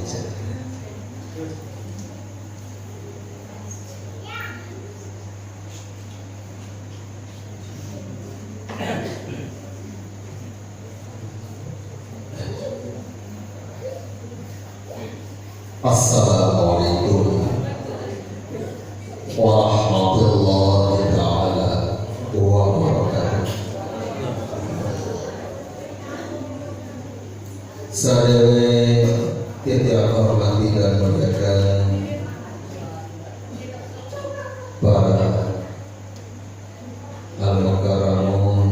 meja. Assalamualaikum warahmatullahi ta'ala wabarakatuh. Saya tidak hormati dan muliakan para al-mukaramun,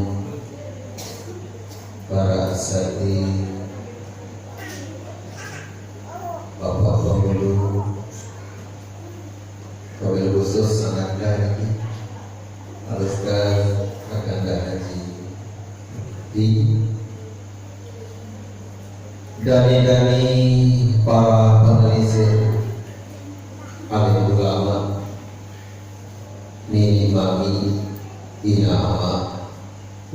para asati, Bapak Pemulu, wabil khusus anak haji, Al-Ustaz Akanda Haji di dani para penelisir, alim ulama, nini mami, ina ama,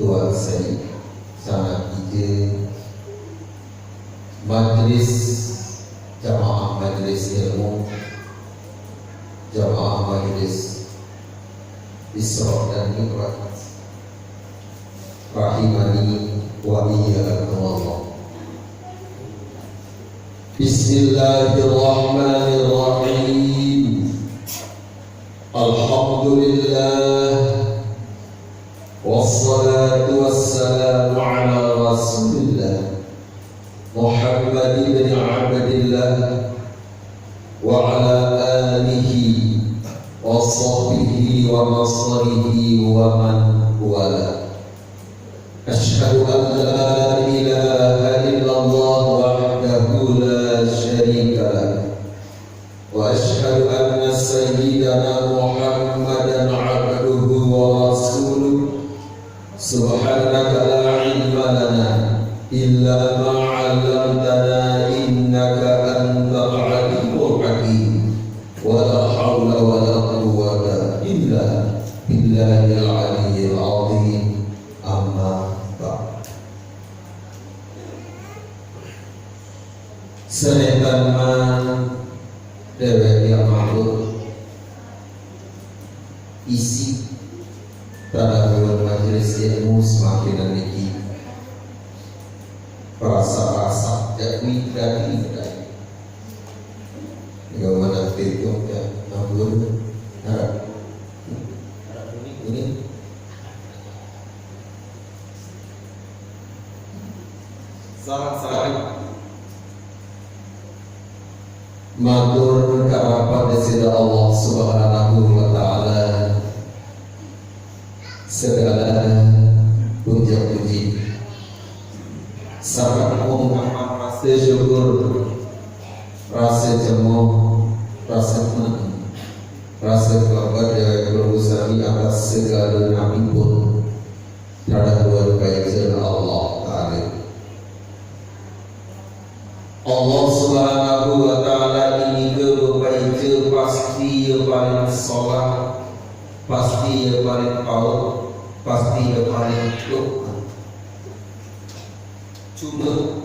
tuan saya, sangat ije, majlis jamaah majlis ilmu, jamaah majlis Isra dan Mi'raj, rahimani wa iyyakum. Bismillahirrahmanirrahim. Alhamdulillah, wassalatu wassalamu ala rasulillah Muhammad ibn Abdillah wa ala alihi wa sahbihi wa nasrihi wa man wala. Asyhadu an la ilaha illallah wahdahu la syarika lah, wa asyhadu anna sayyidana Muhammadan abduhu wa rasuluh. Subhanaka la ilma lana illa ma 'allamtana innaka antal alimul hakim. Wa la haula wa la quwwata illa billahil aliyyil azim. Amma ba'd. Senetan man dewe yang makhluk isi tadabbur majelis ilmu semakin niki perasa-rasa jakwi dari bagaimana itu ya nabur harap ini sarang matur karapat desida Allah subhanahu wa ta'ala, segala puja-puji sareng ungkapan rasa syukur, rasa jemuh, rasa senang, rasa kerabat dari berusaha atas segala nabi pun terhadap kebaikan Allah Ta'ala. Allah subhanahu wa ta'ala ini kebaikan pasti yang paling sholat, pasti yang paling paut, pasti yang paling lupa. Cuma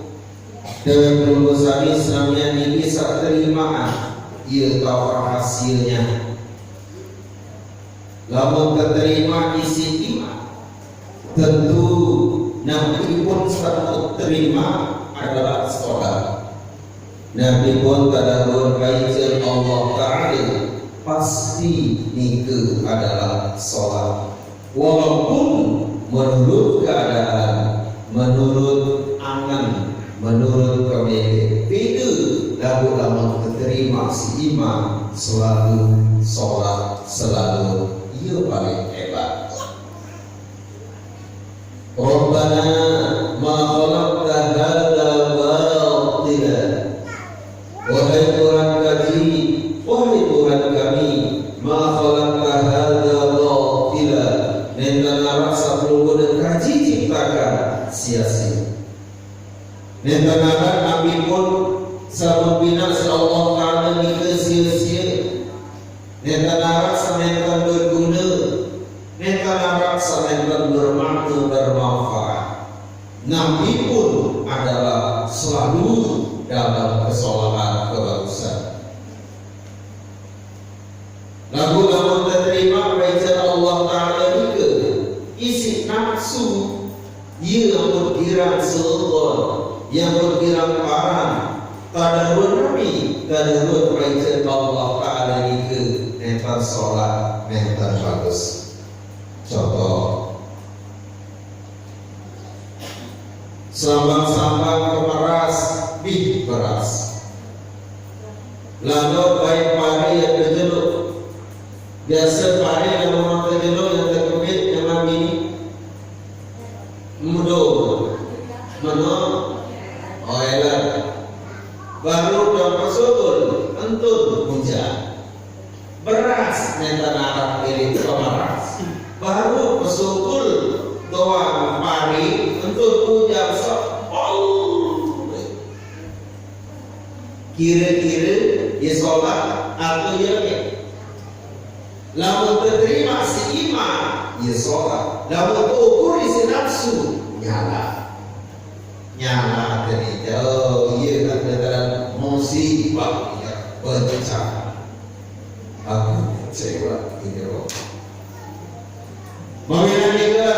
dengan berusaha Islamnya ini bisa terimaan, ia tahu hasilnya. Lalu keterima isi iman, tentu Nabi pun satu terima adalah sholat. Nabi pun tadabbur kajian Allah Ta'ala, pasti itu adalah sholat. Walaupun menurut keadaan, menurut angan, menurut kemampuan itu lalu lama keterima si imam selalu sholat, selalu ia paling hebat. Rabbana ma khalaqta hadza batila. Wahai Tuhan kami, wahai Tuhan kami, ma khalaqta hadza batila. Nentana rasa perlu kaji ciptakan sia-sia. Nentana Nabi pun sabun bina Allah Ta'ala ni sia-sia. Nentana rasa nentana berguna, nentana rasa nentana bermakna bermanfaat. Nabi pun adalah selalu dalam kesalahan yang berkirang parang tadarun kami tadarun baca Allah Ta'ala ke mental solat mental bagus. Contoh sambang-sambang kemeras bih beras lalu baik pare yang terjeluk biasa pare yang orang terjeluk yang terkebit memang ini mudah mana oiler baru dan persukul entut hujan beras mentan arah pilih kemeras baru persukul doang pari entut hujan kira-kira ya sholat atau ya lalu terima si iman ya sholat lalu terukur isi nafsu nyala tadi jauh iya kata musibah ya pecah aku kecewa ini roh bagaimana juga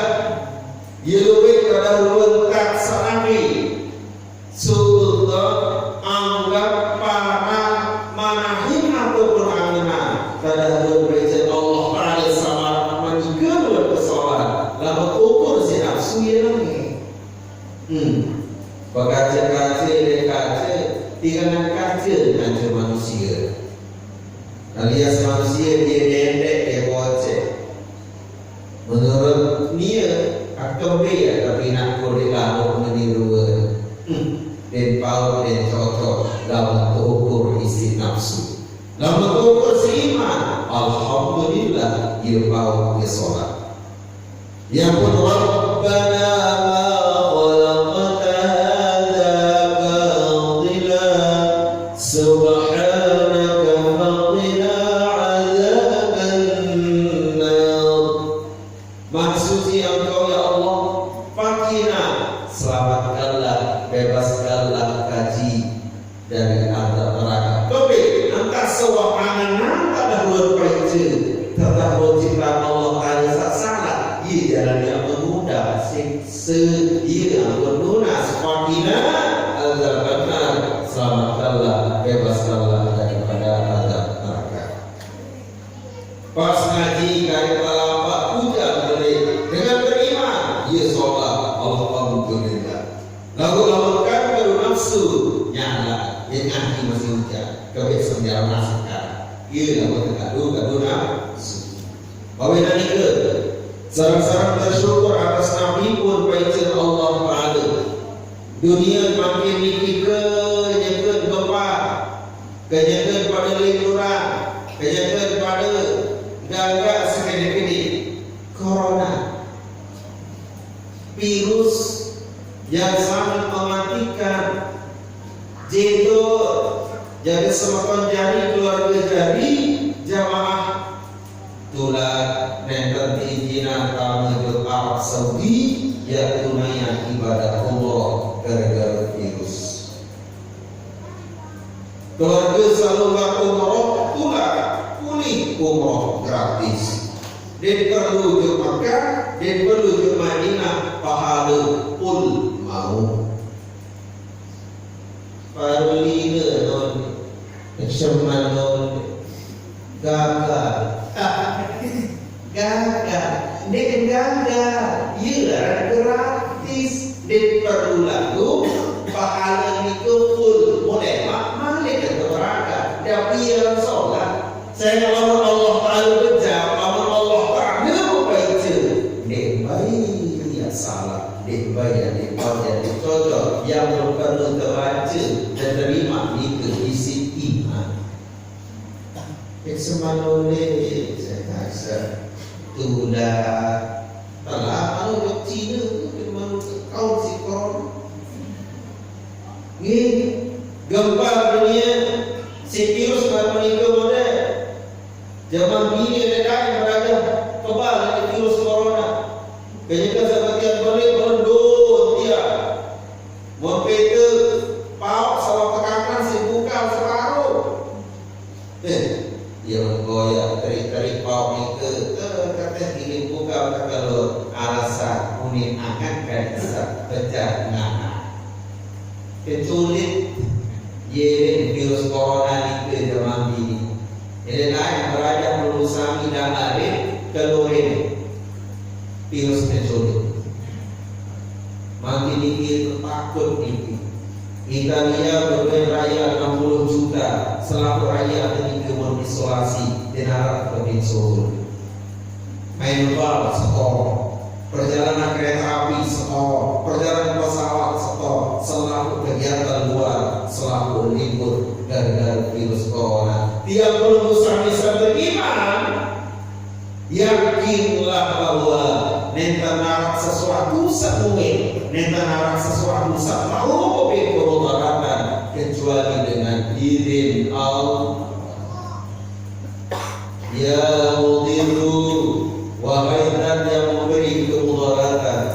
ia lebih pada letak sanami sultan anggap para manahin ataupun angenan pada berpercaya Allah pada sama menjika berkesolat lalu ukur si nafsu ya Bakaca-kaca dia kaca tinggalan kaca kaca manusia alias manusia dia dendek dia bocek menurut dia akan dia tapi nak boleh lalu meniruan dan pau dan cocok dalam ukur isi nafsu dalam ukur seiman alhamdulillah dia pau dia solat yang pun Rabbana bebaskanlah kaji dari azab neraka. Tapi angkat sewapangan nangka dahulu percaya tetap ciptaan Allah hanya salah. Ia jalan yang mudah siksa ia yang berguna sepakina azab neraka. Selamatkanlah, bebaskanlah daripada azab neraka. Pas ngaji kali pelawak hujan dengan beriman ia sholat alhamdulillah. Lalu kan baru nafsu nyala yang anti masih hujan kebiasaan jalan naskah ia lalu gaduh nafsu bawa ini ke sarang-sarang bersyukur atas nabi pun baiknya Allah Ta'ala dunia makin mikir kenyakan gempa kenyakan pada liburan kenyakan pada gagak segede-gede corona virus yang sangat mematikan jito jadi semakan jari keluarga jari jamaah tulah nenten diizinan menuju Arab Saudi ya tunaian ibadah Allah gara-gara virus keluarga selalu umroh tulah kuning umroh gratis dan perlu ke Makkah dan perlu ke Madinah pahala pun mau parulina non ekstremanon gagal dengan gagal ia gratis dan perlu lalu pahala itu pun boleh malik ke neraka tapi yang sholat saya kalau Allah Ta'ala berjam Allah Ta'ala membaca baik ya salah dibayar cocok yang perlu terbaca dan terima itu isi iman eksemanole saya rasa sudah telah kalau Cina memang kau si koron ni gempa dunia si virus menikah model zaman ini ada yang berada kebal dari virus corona kenyatakan seperti yang boleh berdua dia mempeta pau sawah tekanan si buka separuh dia menggoyak tarik pau ni ke kata ini buka kalau alasan unik akan bisa pecah ngana sulit Yerin virus corona ni ke zaman ini. Jadi lain beraja berusaha dan arif keluarin virus sulit. Makin ini takut ini. Italia berbagai raya 60 juta selaku raya ketika mengisolasi di negara provinsi Solo. Main bal setor, perjalanan kereta api setor, perjalanan pesawat setor, selaku kegiatan luar, selaku libur gara-gara virus corona. Tiap pengusaha bisa beriman, yakinlah bahwa nenta narak sesuatu semue, nenta narak sesuatu semau berdaratan kecuali dengan izin Allah. Ya mudiru, wahai zat yang memberi kemudaratan.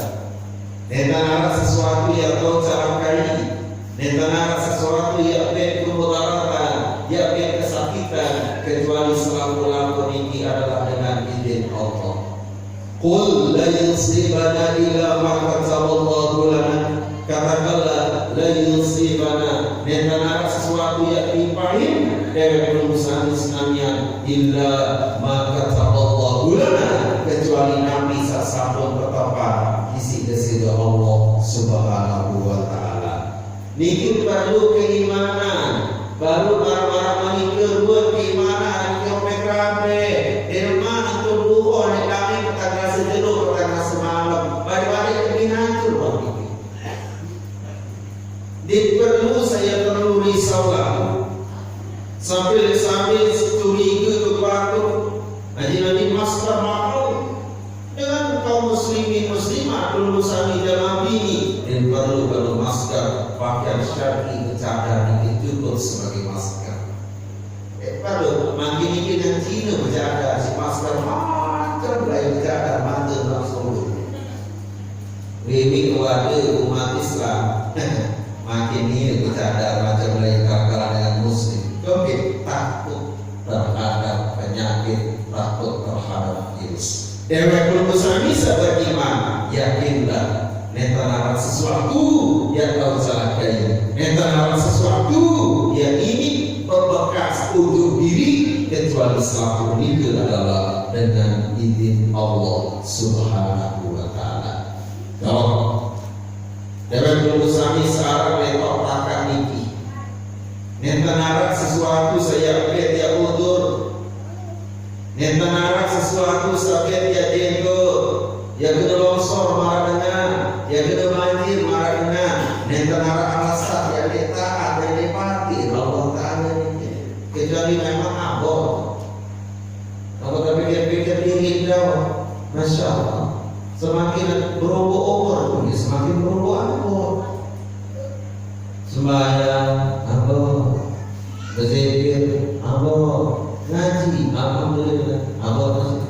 Nenta narak sesuatu yang kau celakai, nenta narak sesuatu yang beri kemudaratan, yang beri kesakitan, kecuali selama-lamanya ini adalah dengan izin Allah. Qul la yusibana illa ma kataballahu lana. Katakanlah la yusibana, nentana sesuatu yang dipahin dari perusahaan Islamnya illa ma kataballahu lana, kecuali Nabi sasabun betapa isi-isi Allah Subhanahu wa taala. Niki perlu keimanan, baru barang-barang manikir buat keimanan yang mekrabe derma antur duho nek kami petang sejenuh petang semalam balik-balik keinginan tu buat ini. Diperlu saya perlu risaulah sambil curiga kepada Nabi master makhluk dengan kaum muslimin muslimat dulu sami dalam ini dan perlu masker pakaian syar'i cadar itu cukup sebagai masker. Perlu makin ini dan Cina berjaga si masker macam lain cadar mata langsung. Bimbing kepada umat Islam makin ini bercadar macam lain kakak dengan muslim. Kami takut terhadap penyakit, takut terhadap virus. Dewek belum bisa beriman, yakinlah nentana sesuatu yang kau celakai, nentana sesuatu yang ini berbekas untuk diri, kecuali selaku itu adalah dengan izin Allah Subhanahu wa taala. Kalau dewek belum sekarang letak takkan niki, nentana sesuatu saya lihat dia udur, nentana sesuatu saya dia jenggot, ya kena longsor marah dengan, ya kena banjir marah dengan, nentana alasan ya letak ada di mati Allah Taala ini, kecuali memang abon. Kalau tapi pikir diri jauh, masya Allah, semakin berubah umur, semakin berubah umur. Sembahyang, abon, berzikir, abon, ngaji, alhamdulillah, abon.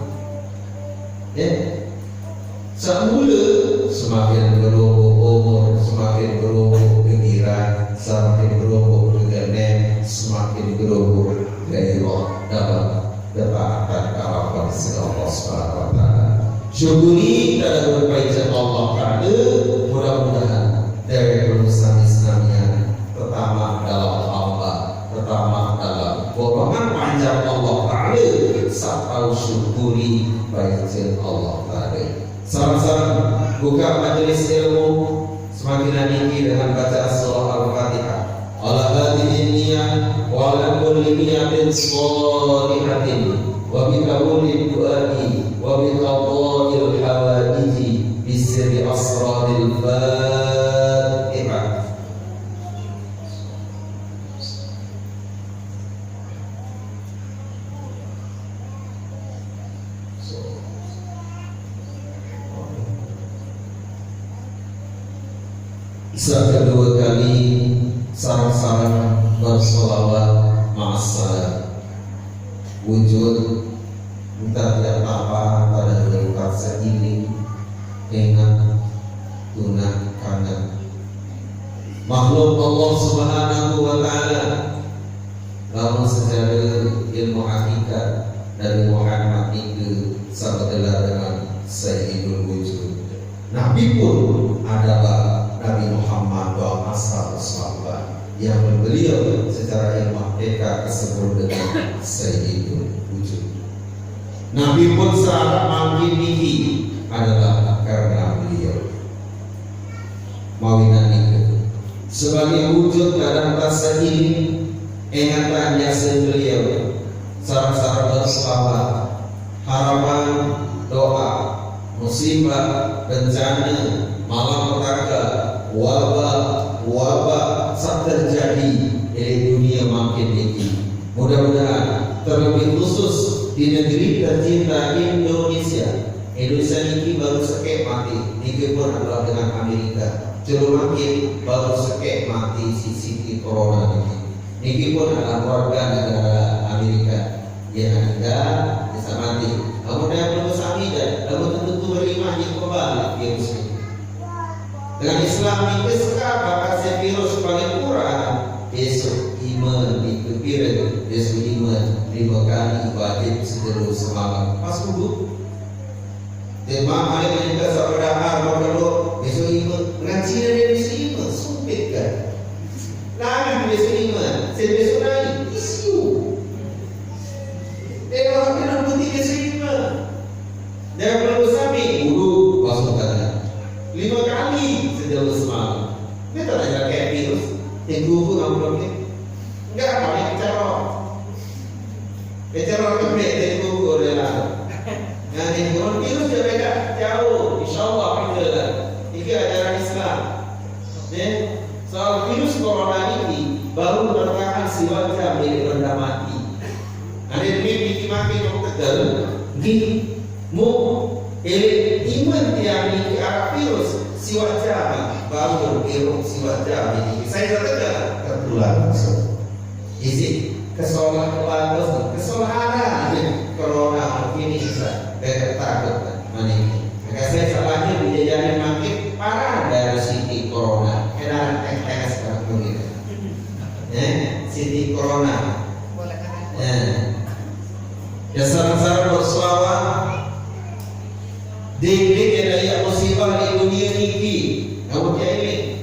Semula semakin berubah umur, semakin berubah pikiran, semakin berubah kegenem, semakin berubah gairah dalam ketaatan kepada Allah Subhanahu wa taala. Syukuri dalam berbaik Allah Taala, mudah-mudahan dari perusahaan Islamnya pertama dalam hamba, pertama dalam golongan panjang Allah Taala, satau syukuri baik Allah Taala. Sama-sama buka majelis ilmu semakin tinggi dengan baca surah Al-Fatihah. Ala hadhihi niyyah wa ala kulli niyyatin shalihatin wa bi qabuli du'ai wa bi qada'il hawaiji bi sirri asraril Fatihah. Kedua kali sarang-sarang bersolawat ma'assalam. Wujud minta tidak apa pada lingkar ini dengan tunang kanan makhluk Allah Subhanahu wa taala. Lalu secara ilmu hakikat dari Muhammad itu sahabatlah dengan Sayyidul Wujud. Nabi pun adalah Nabi Muhammad wa ashabu sahabat. secara ilmu mereka kesebut dengan Sayyidul Wujud. Nabi pun secara makin tinggi adalah karena beliau mawinan itu sebagai wujud dalam rasa ini ingatannya beliau sarang-sarang berselawat harapan doa musibah bencana malapetaka wabah saat terjadi di dunia makin tinggi. Mudah-mudahan terlebih khusus di negeri tercinta Indonesia ini baru sekek mati, ini pun adalah dengan Amerika. Juru makin baru sekek mati sisi corona ini pun adalah warga negara Amerika yang ada bisa mati. Namun yang perlu samida, namun tentu beriman yang kembali virus ini. Dengan Islam ini sekarang bakal virus paling kurang besok iman di kepikiran besok iman 5 kali wajib sederus semalam pas wudhu. Tema hari ini kita saudara kalau besok iman ngaji dari besok iman sumpit kan. Lagi besok iman, besok lagi isu. Dewa kita putih besok iman. Dia perlu sapi wudhu masuk tanah 5 kali sederus semalam. Ini tak ada kayak virus. Tunggu pun kamu belum enggak pakai bicara tunggu oleh lah. Nah ini kalau virus dia beda jauh, insyaallah alhamdulillah. Ini ajaran Islam. Soal virus corona ini baru merupakan si wajah milik benda mati. Ada yang mati kamu tegal, gini, mau iman yang di arah virus si wajah baru berkirung si wajah ini. Saya katakan tertular isi kesalahan corona ini saya takut mana ini. Maka saya salahnya dijajani makin parah dari siti corona. Kenapa sekarang begitu? Siti corona. Ya sarang-sarang berselawat Dik ada musibah di dunia ini. Kamu ini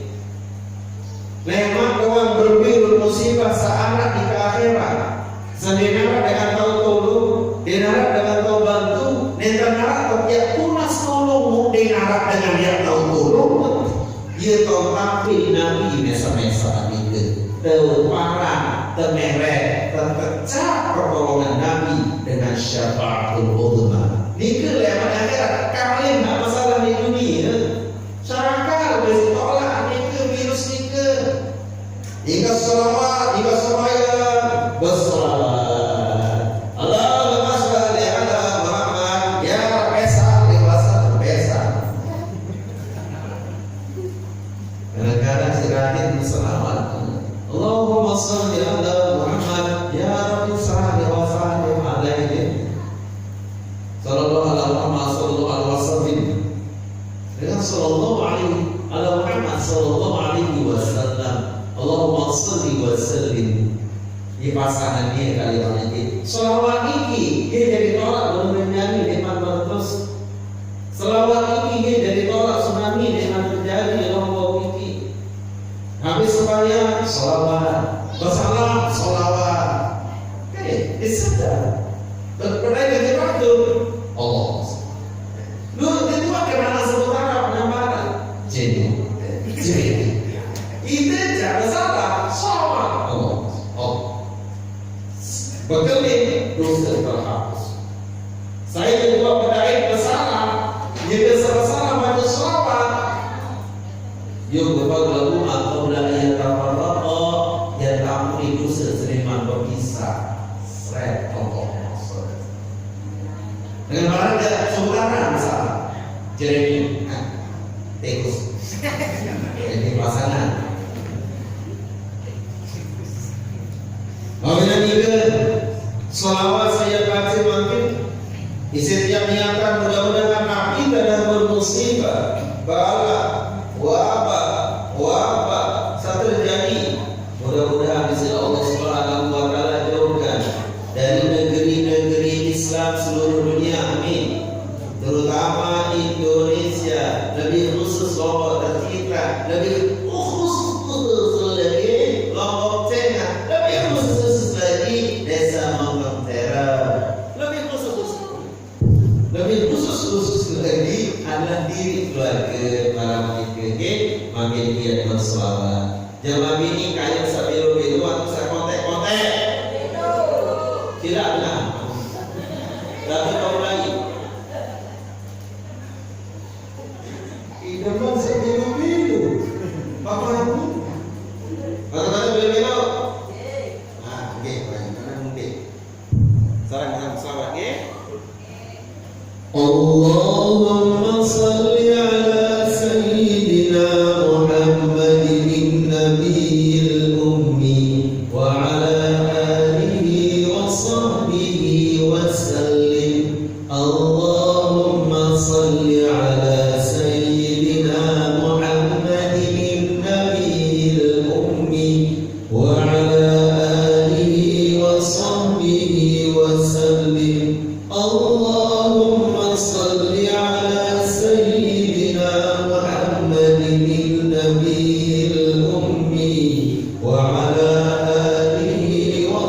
memang kawan berbiru musibah seanak di akhirat. Senenara dengan tahu tolong, denara dengan tahu bantu, nenara tahu dia tunas tolong, denara dengan dia tahu tolong. Dia tahu tampil Nabi mesa-mesa itu, terparah, termereh, terpecah pertolongan Nabi dengan syafaatul uzma. Nikah lewat akhirat, kalian tak masalah di dunia. Syarakat bertolak nikah virus nikah. Jika selawat, jika semaya berselawat. Allahumma shalli ala Muhammad ya Rabbesa dewasa terbesa. Kadang-kadang siratin berselawat. Allahumma shalli ala Muhammad ya Rabbesa dewasa alaihi. Sallallahu alaihi wasallam dengan sallallahu alaihi ala Muhammad sallallahu alaihi wasallam. Allahumma shalli wa sallim. Di pasangan dia kalimat ini. Selawat ini dia jadi tolak belum menyanyi dengan terus. Selawat ini dia jadi tolak tsunami dengan terjadi di Lombok ini. Habis semuanya selawat, bersalam selawat. Disadar. Berkait dengan waktu Allah. Lu itu kemana sementara penambahan? Jadi itu jangan salah selawat Allah. Betul ini dosa terhapus. Saya juga berkait bersalah. Jika salah baca selawat. Yuk berbagi lagu atau belajar tafarraqo yang tampuni dosa seriman berpisah. Seret Allah. Dengan barang dia saudara misalnya Jeremy tikus jadi pasangan Amin juga selawat saya kasih makin di setiap niatan mudah-mudahan nabi dalam bermusibah bala wabah saat terjadi mudah-mudahan bisa Allah Subhanahu wa taala jauhkan dari negeri-negeri Islam seluruh dunia, amin. Terutama Indonesia, lebih khusus Lombok tercinta, lebih khusus lagi Lombok Tengah, lebih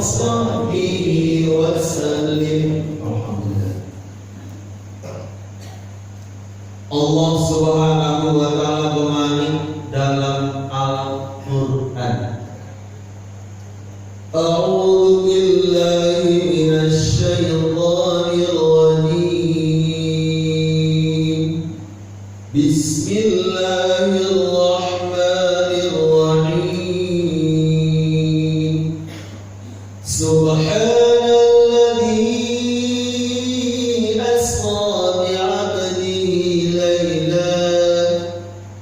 sahbihi wa sallim. Alhamdulillah. Allah Subhanahu wa taala berfirman dalam Al-Qur'an, A'udzu billahi minasy syaithanir rajim. Bismillahirrahmanirrahim. Subhanalladzi asra bi'abdihi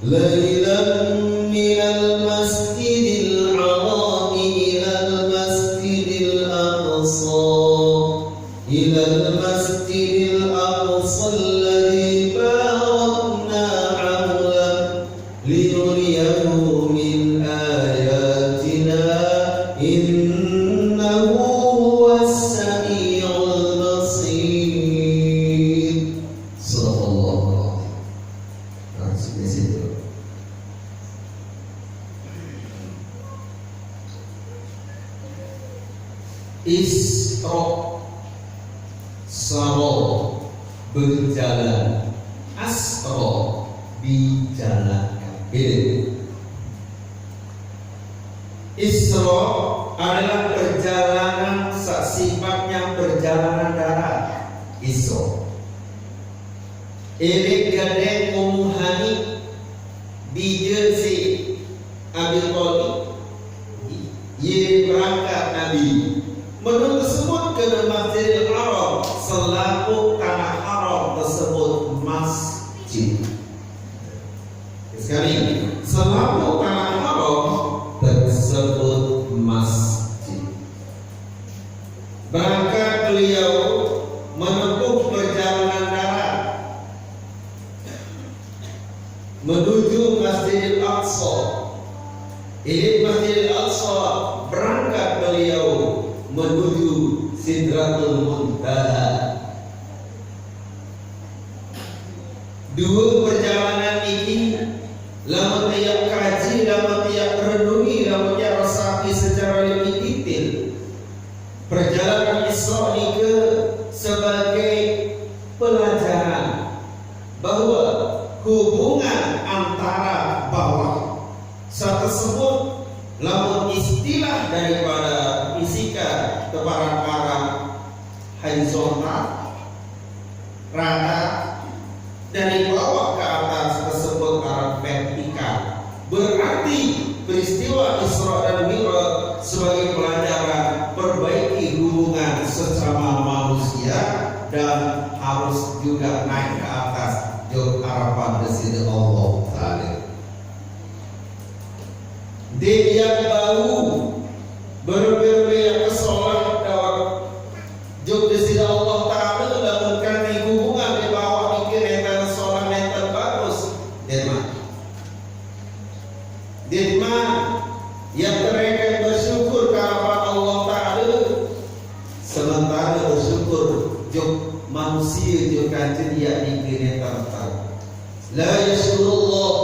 laylan minal masjidil haram ilal masjidil aqsa alladzi barakna hawlahu linuriyahu min ayatina innahu huwas samiul basir. Sallallahu alaihi wasallam. Isra, saro, berjalan. Asra, dijalankan. Isra adalah perjalanan sifatnya perjalanan darat. Isra ini gadeng umuhani bijesi Abil Talib ye berangkat Nabi menurut tersebut ke Masjidil Haram selaku tanah haram tersebut masjid. Sekali selaku tanah haram tersebut masjid. Berangkat beliau menempuh perjalanan darat menuju Masjidil Aqsa. Ini Masjidil Aqsa, berangkat beliau menuju Sidratul Muntaha. Dua perjalanan ini lama tiap kaji, lama tiap renungi, lama tiap resapi secara lebih detail. Perjalanan Isra ini ke sebagai pelajaran bahwa hubungan antara bawah saat tersebut lamun istilah daripada fisika kebarang-barang horizontal rata dari bawah ke atas tersebut arah vertikal. Berarti peristiwa Isra dan Mi'raj sebagai pelajaran perbaiki hubungan sesama manusia dan harus juga naik ke atas jauh harapan dari Allah Ta'ala. Dia bau berbeda kesolat dalam jauh dari Allah Ta'ala dalam kami hubungan di bawah mikir yang solat yang terbagus. Dema yang mereka bersyukur kepada Allah Ta'ala sementara bersyukur jauh manusia jauh kajian dia mikir yang terbagus. La yashkurullah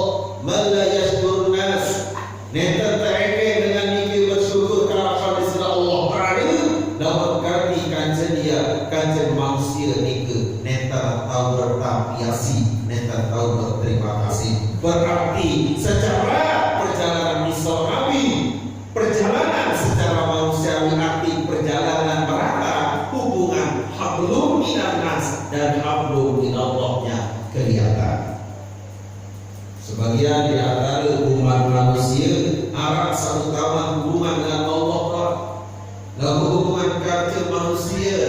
man la yashkur nas. Neta tereke dengan mikir bersyukur kepada Allah Ta'ala dapat kami kajian dia kajian manusia nikah. Neta tahu bertapiasi, neta tahu berterima kasih. Berarti secara perjalanan Isra Nabi, perjalanan secara manusiawi arti perjalanan merata hubungan hablum minan nas dan hablum minallahnya kelihatan. Sebagian di antara hubungan manusia arah satu kawan hubungan dengan Allah. Lalu hubungan kerja manusia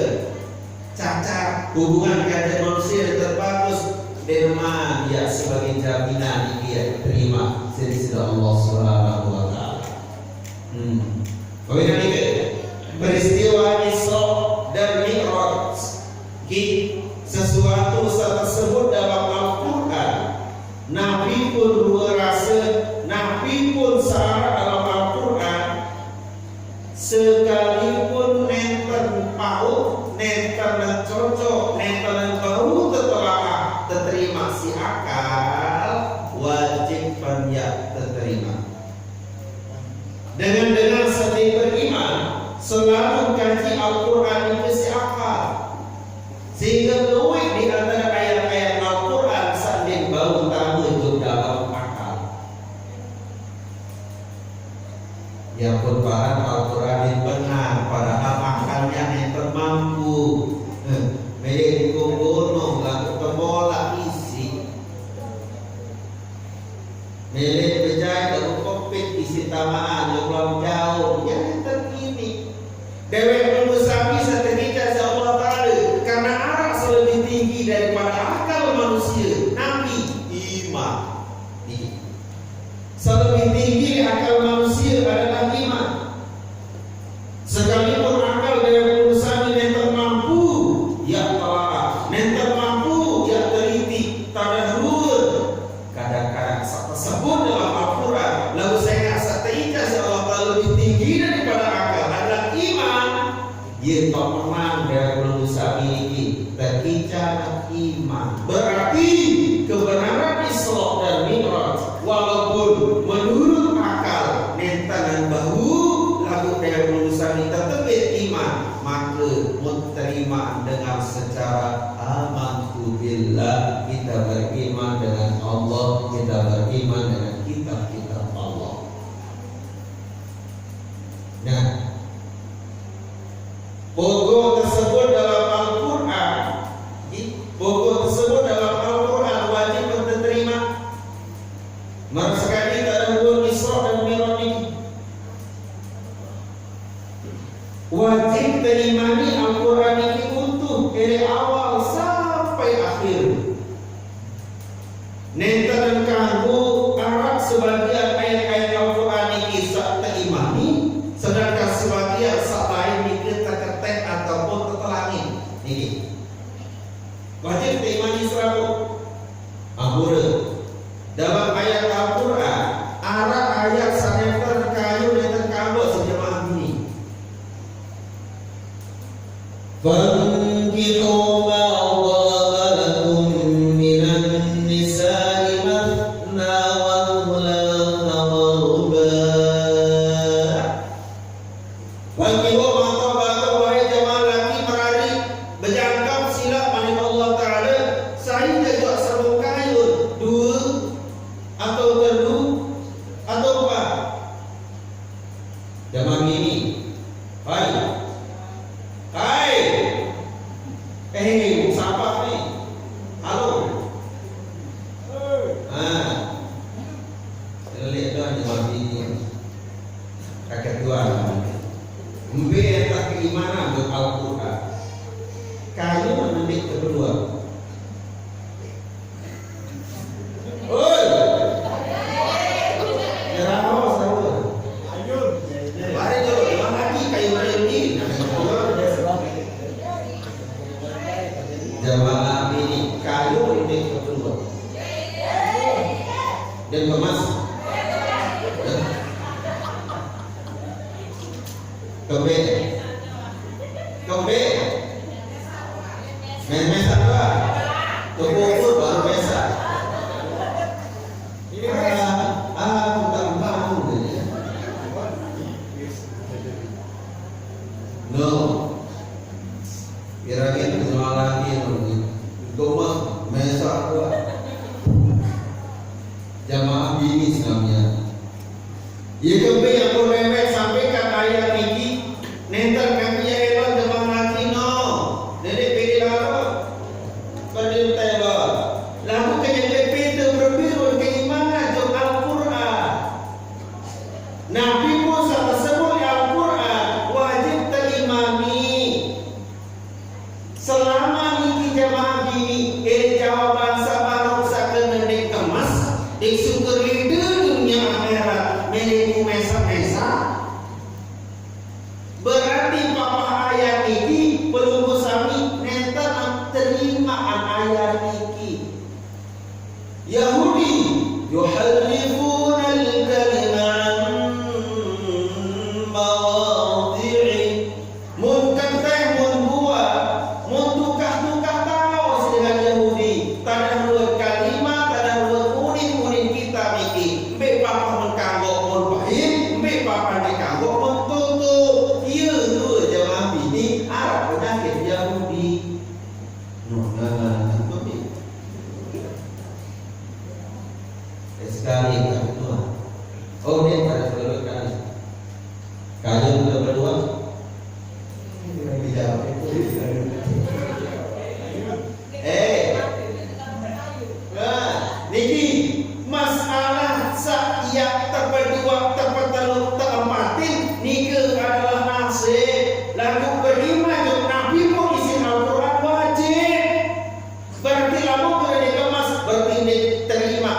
cacat, hubungan kerja manusia terbagus derma dia sebagai jaminan dia terima dari Allah Subhanahu wa taala. Bagaimana ini? Peristiwa Isra dan Mi'raj sesuatu tersebut dalam Al-Quran. Nabi pun merasa, Nabi pun searah dalam Al-Quran. Sekalipun nenten paut, nenten cocok, nenten baru telah terima si akal, wajib banyak terima. Dengan setiap beriman selalu kaji Al-Quran itu si akal, sehingga luwih di antara ayat-ayat Al-Quran sambil bau tamu itu dalam akal. Ya pun paham Al-Quran yang benar, padahal akalnya yang termampu. Mereka gunung lalu temolak isi, mereka berjaya lalu kopit isi tamaan yang belum jauh, yang terkini. Dewek mengusapi seketika Allah Ta'ala, karena arak lebih tinggi daripada akal manusia. Nabi iman, lebih tinggi akal manusia adalah iman. Sekalipun akal dewek mengusapi yang termampu, ya telah, yang termampu, ya teliti, tadahur. Kadang-kadang tersebut dalam Al-Quran, lalu saya rasa teika Allah Ta'ala lebih tinggi daripada akal adalah iman. Ia tak menang dari manusia ini terkica iman. Berarti kebenaran Isra dan Mi'raj walaupun menurut akal nentangan bahu lalu dari manusia ini tertebit iman, maka menerima dengan secara amantu billah, kita beriman dengan Allah, kita beriman dengan kitab-kitab Allah. Nah, pokok tersebut dalam Al-Quran, pokok tersebut dalam Al-Quran wajib kita terima. Maka sekali tak ada hubungan Isra dan Mi'raj ini, wajib terimani Al-Quran ini utuh dari awal sampai akhir. Nenta dan kanggo Arab sebagian ayat-ayat Al-Quran ini tak terimani, sedangkan sebagian sak lain ini terketek ataupun tertelangi. Ini wajib terimani serabu. Ahura dalam ayat Al-Quran Arab ayat sanenter kayu dan kanggo sejemaah ini. Fankihu ma dhaba lakum minan nisa'i mathna wa thulatha wa ruba'. Fankihu ma dhaba lakum, wahai jemaah laki merari berjangkap silap oleh Allah Ta'ala, sehingga juga serbu kayu dua atau telu atau empat. Jemaah ini, hai siapa nih? Halo. Lihat tuan jemaah ini. Kakek tuan. Mbe tak keimanan untuk Al-Quran. Kayu mendidik kedua. Oi. Jeramo sahur. Ayun. Mari dulu, mana lagi kayu-kayu ini? Jamaah ini kayu ini kedua dan kemas kembe memesak apa keburu baru mesak bukan bangun no kira-kira semua lagi doma mesak dua jamaah bini namanya. Ia kembe yang kurewek sampaikan ayat ini nenter kami yang elok jamaah lagi no jadi pilih lalu berdiri tebal lalu kenyang pintu berbiru keimanan untuk Al-Quran. Nabi Musa tersebut Al-Quran wajib terimani Niki masalah sak terperdua terperteluk terempatin nike adalah nasib lagu beriman yang Nabi pun isi Al-Quran wajib berarti lalu ketika mas berarti diterima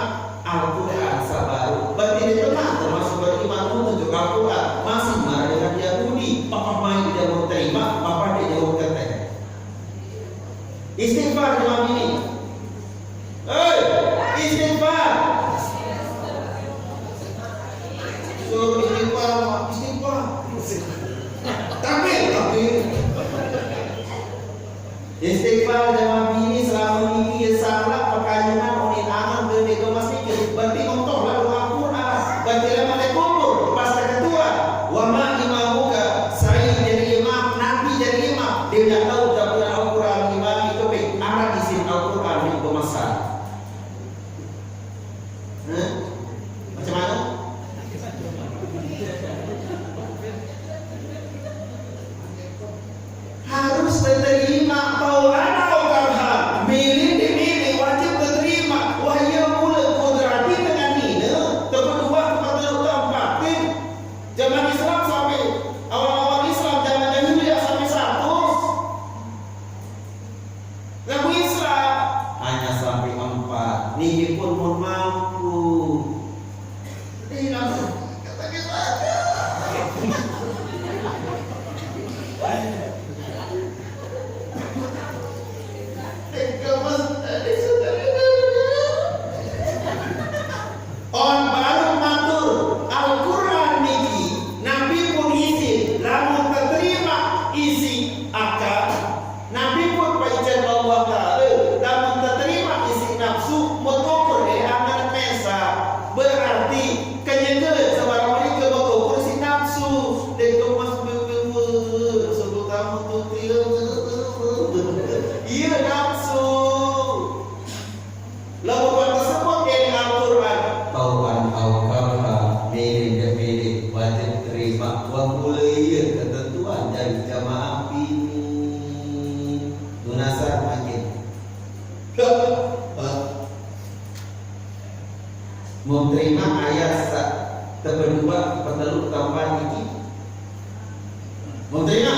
Al-Quran sabaru berarti diterima termasuk beriman untuk Al-Quran masih marah dengan Yahudi papa main dia mau terima papa dia jauh keteh istighfar dalam ini istighfar. Suruh istighfar. Tapi istighfar dalam ini selama ini salah perkayaan orang aman berbeda masih berarti untuk lalu Al-Quran berarti lama kubur pas kedua wa ma imamuka saya jadi imam nabi jadi imam dia tidak tahu dapat Al-Quran imam itu arah isi Al-Quran itu bermasalah. Macam mana? Harus diterima tauran atau karha. Milih dimilih wajib diterima. Wahya mula kudrati dengan ini. Kedua kepada tempatin. Zaman Islam sampai awal-awal Islam zaman Jahiliyah sampai 100. Lagu Islam hanya sampai 4. Niki pun mampu. Kata kita on baru matur Al-Quran niki Nabi pun izin lamun terima isi akal Nabi pun pancen Allah Ta'ala lamun terima isi nafsu motor anak mesa berarti kenyengel sebarang mereka mengukur si nafsu dan kemas sebelum kamu tuh iya nafsu lalu tersebut yang Al-Quran tauban al-karha milik wajib terima wa mulai ketentuan dari jamaah ini tunasar makin menerima ayat kedua perteluk tambahan ini menerima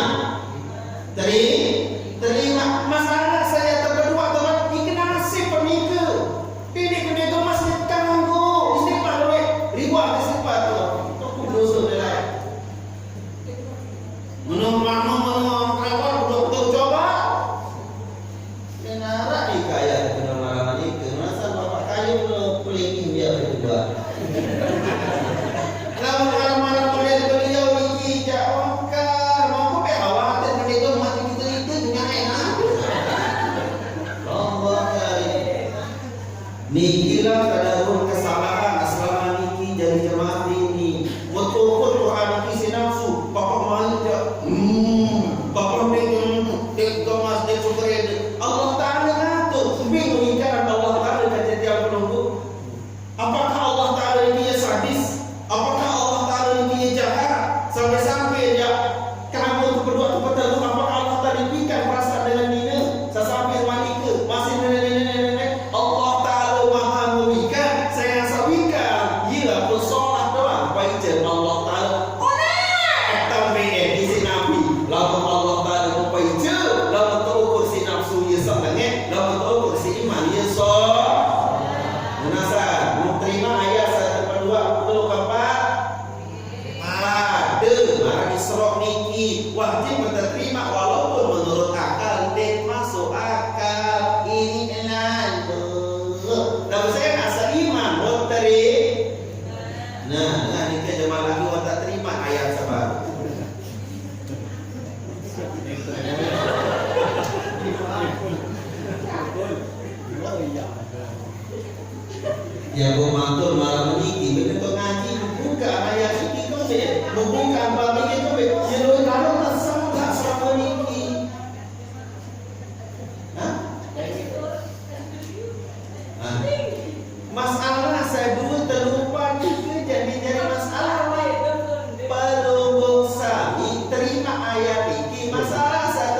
terima masalah saya kedua teman ini nasib pernikah ini pernikah masih tangguh istighfar oleh ribuan istighfar aku dosa dah menurut kawan betul coba kenara dikaya kenalan ini masa bapak kayu pelingin dia berdua lalu marah-marah oleh beliau ini jawabkan mampu khawatir mereka mati kita itu dengan enak Allah kali nikilah kadarun kesalahan selama niki jadi jemaah ini betul Quran isi nafsu bapak main je bapak dek Thomas dek Sukren Allah Ta'ala ngatur bingung ikan Allah Ta'ala kata tiap penunggu apakah Allah Ta'ala ini sadis apakah Allah Ta'ala ini jahat sampai-sampai dia kamu berdua kepada apakah Allah Ta'ala ikan perasaan dengan dina sesampai manika masih nenek Allah Ta'ala maha memberikan saya sawikan ialah bersolat doang baca Allah Ta'ala atau di si Nabi lalu Allah Ta'ala membaca lalu terukur si nafsu ia setengah lalu terukur si iman ia Munasar, menerima ayat 124 ada marah Isra niki wajib menerima walaupun menurut akal dan masuk akal ini enak tapi saya asal iman nah ini jemaah lagi tak terima ayat sabar yang bermatur malam ini betul ngaji membuka ayat ini tu membuka bab ini tu yang kalau tersangka selama ini masalah saya dulu terlupa ni jadi masalah belum bosan terima ayat ini masalah saya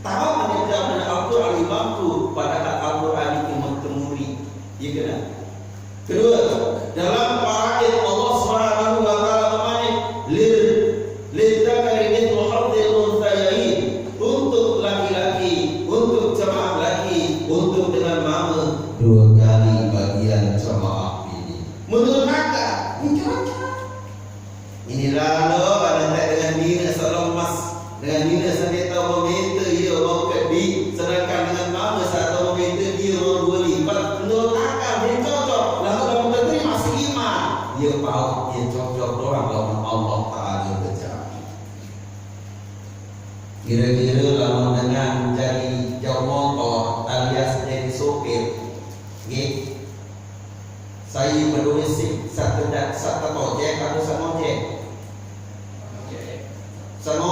tahu menjadi Al-Quran imam tu padahal Al-Quran itu mentemuri. Ya kena. Kedua, dalam ayat Allah Subhanahu wa taala bermain lidzakari mithlu hadzil unthayain, untuk laki-laki, untuk jemaah laki, untuk dengan mama 2 kali bagian jemaah ini. Menurut kakak, ini cocok. Inilah lo pada dengan dina seorang emas, dengan dina sendiri tahu meminta dia mau kedi, sedangkan dengan mama satu meminta dia mau 2 lipat. Menurut kakak dia cocok. Lalu kamu terima masih iman. Dia tahu dia cocok doang lawan Allah Taala berjaya. Kira-kira lalu dengan menjadi jauh motor alias jadi sopir, okay? Saya menulis satu ojek atau sama ojek, sama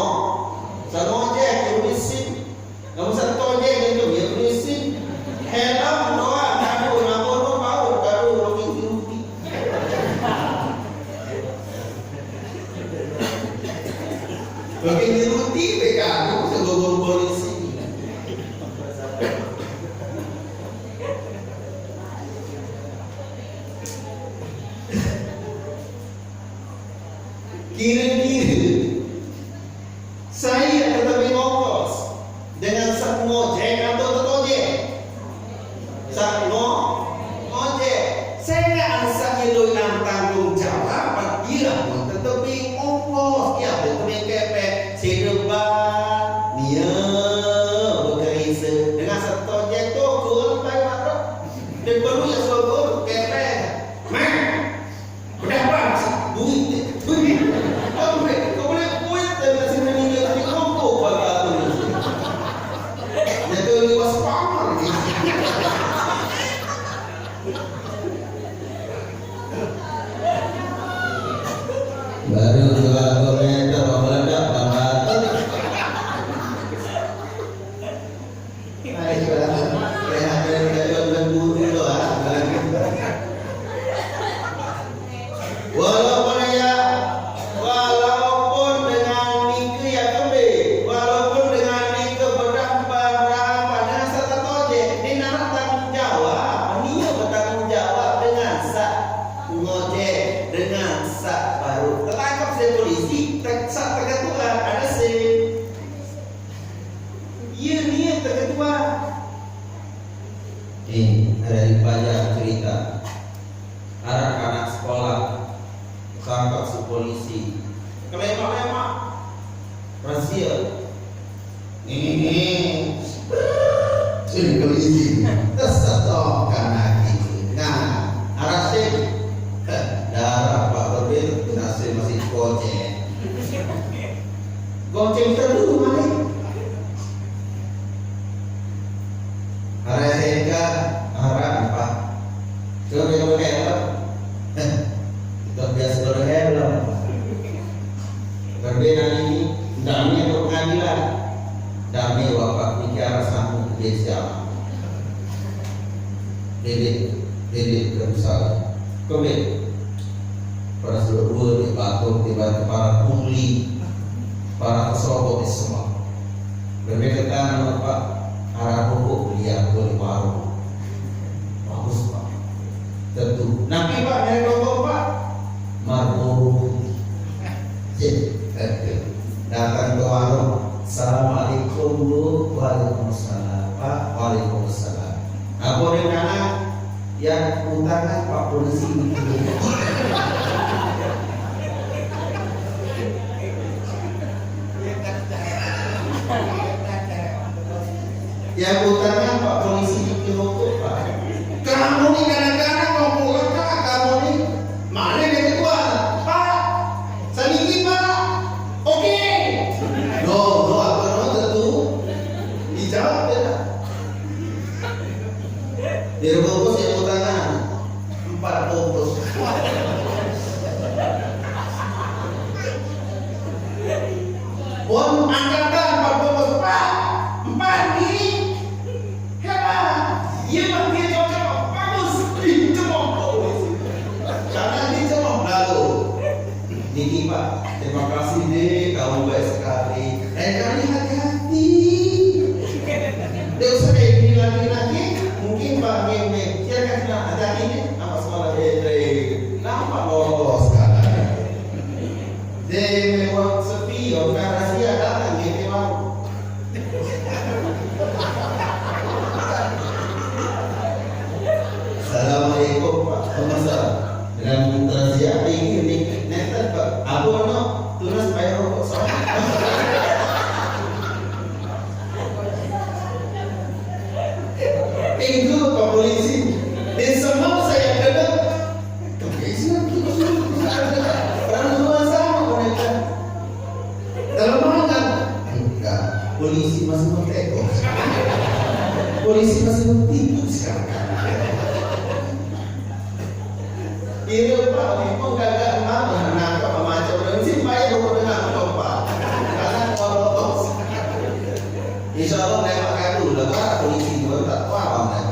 ojek menulis kamu satu ojek itu dia menulis helm doang, kado namun mau kado login rupi. Login rupi bekado sebelum polisi. Kira-kira saya tetapi ongkos dengan satu ojek atau ojek, satu ojek, saya nggak ansahnya doyan tanggung jawab dia pun tetapi ongkos ya tetapi kepe sedebat dia bekerja dengan satu ojek tu kurang bayar dan baru yang sebut kepe man berapa duit kau boleh buat dan masih meninggal tapi mampu pada aku jadi luas pamar baru 2 meter meledak banget. Walaupun dengan minggu ya kebe, walaupun dengan minggu berapa dengan satu ojek, ini nak tanggung jawab, dia bertanggung jawab dengan sak ngojek, dengan sak baru tertangkap saya polisi, sak terketuan ada sih, iya ni terketuan. Dari banyak cerita anak-anak sekolah tangkap si polisi kelemak-lemak razia ini polisi tersetorkan lagi. Nah arasnya darah Pak Berbeda nasib masih goceng terlalu mana arasnya arah apa coba helm kita biasa helm berbeda ini damai untuk pengadilan damai wapak bicara sambung ke desa Dedek berusaha komit para seluruh dibantu para pungli para pesohor semua berbeda kan Pak arah hukum beliau boleh baru bagus Pak tentu nanti Pak dari dokter Pak marhum datang ke warung assalamualaikum Bu waalaikumsalam Pak waalaikumsalam apa rencana yang utangan Pak polisi yang utangan Pak polisi di Pak kamu nih kadang-kadang ngomong lengkap kamu nih mana yang kedua Pak sedikit Pak oke no aku tentu dijawab ya direbus yang utangan 4 bungkus pun angkatan 4 bungkus Pak 4 nih hebat dia pakai cocok bagus dicemok karena dicemok lalu Niki Pak terima kasih deh kamu baik sekali kali hati-hati Itu Pak Polisi. Di semua saya kena. Orang tua sama mereka. Dalam mana? Enggak. Polisi masih mentego. Polisi masih mentipu sekarang. Iya Pak, itu gagak mana nangkap macam orang simpaya baru dengar coba. Karena kalau insya Allah lewat kadu lah Pak, polisi baru tak paham lah.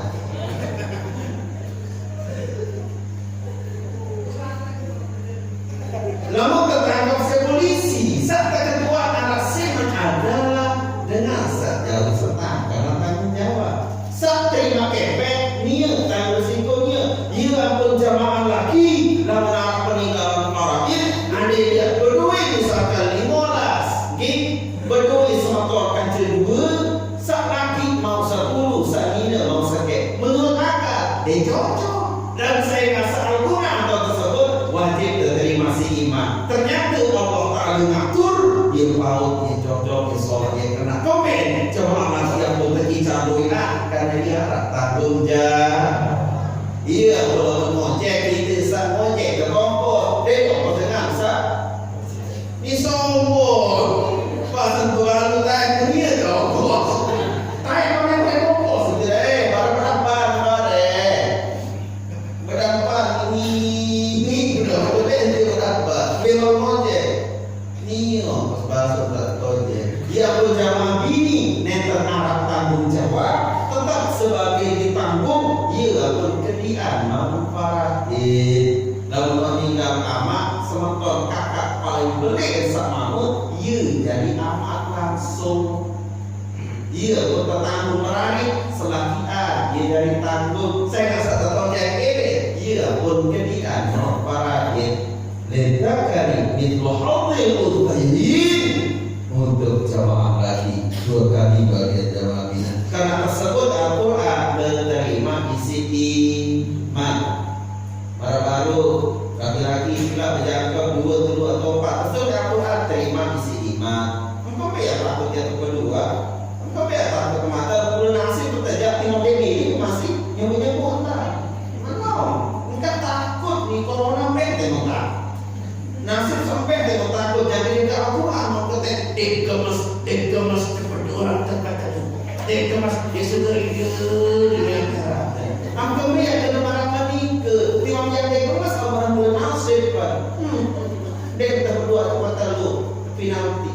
Lalu ketangkap si polisi, saat ketua anak semen adalah dengan jauh serta karena tanggung jawab. Saat terima kepek, niat tanggung risikonya, ia pun jamaah lagi dalam peninggalan orang ini. Ada dia berdua misalkan 15 gig, berdua semotorkan kedua, saat lagi mau 10, saat ini mau sakit. Menurut akal, dia cocok. Dan saya rasa Al-Quran tersebut wajib diterima si iman. Ternyata Allah Ta'ala ngatur dia paut, dia cocok, dia sholat, dia kena komen. Coba masih yang boleh dicampurkan karena dia harap tanggung jawab. Iya, kalau ngojek kita saat ngojek ke kompor, kompor dengan saat ini sombong. Pasal Tuhan lu tanya dia kompor. Tanya mana kompor sudah berapa ini berapa belum ngojek ini pas masuk tak ngojek dia pun jamaah bini nenter Arab tanggung jawab tetap sebagai ditanggung ia pun kedian manfaatin lalu meninggal amat sementara kakak paling belik sama ia jadi amat langsung. Ia pun tertanggung meraih selakian ia dari tanggung saya rasa tertanggung ini ia pun kedian manfaatin ledakari mitlu hadil utayyin untuk jamaah lagi 2 kali bagian jamaah bina karena tersebut Al-Quran menerima isi iman baru-baru laki-laki tidak berjangkau 2 atau 4 tersebut Al-Quran terima isi iman engkau ya takut yang kedua engkau ya takut mata belum nasib bertajak tengok ini masih nyebut-nyebut mana engkau takut nih corona tengok tak nasib sampai tengok takut jadi engkau Al-Quran mau kemas kepada orang terkata kemas dia segera dia dengan cara engkau ni ada nama ke tiap yang dia kemas orang boleh nasib kan dia kita berdua kepada lu penalti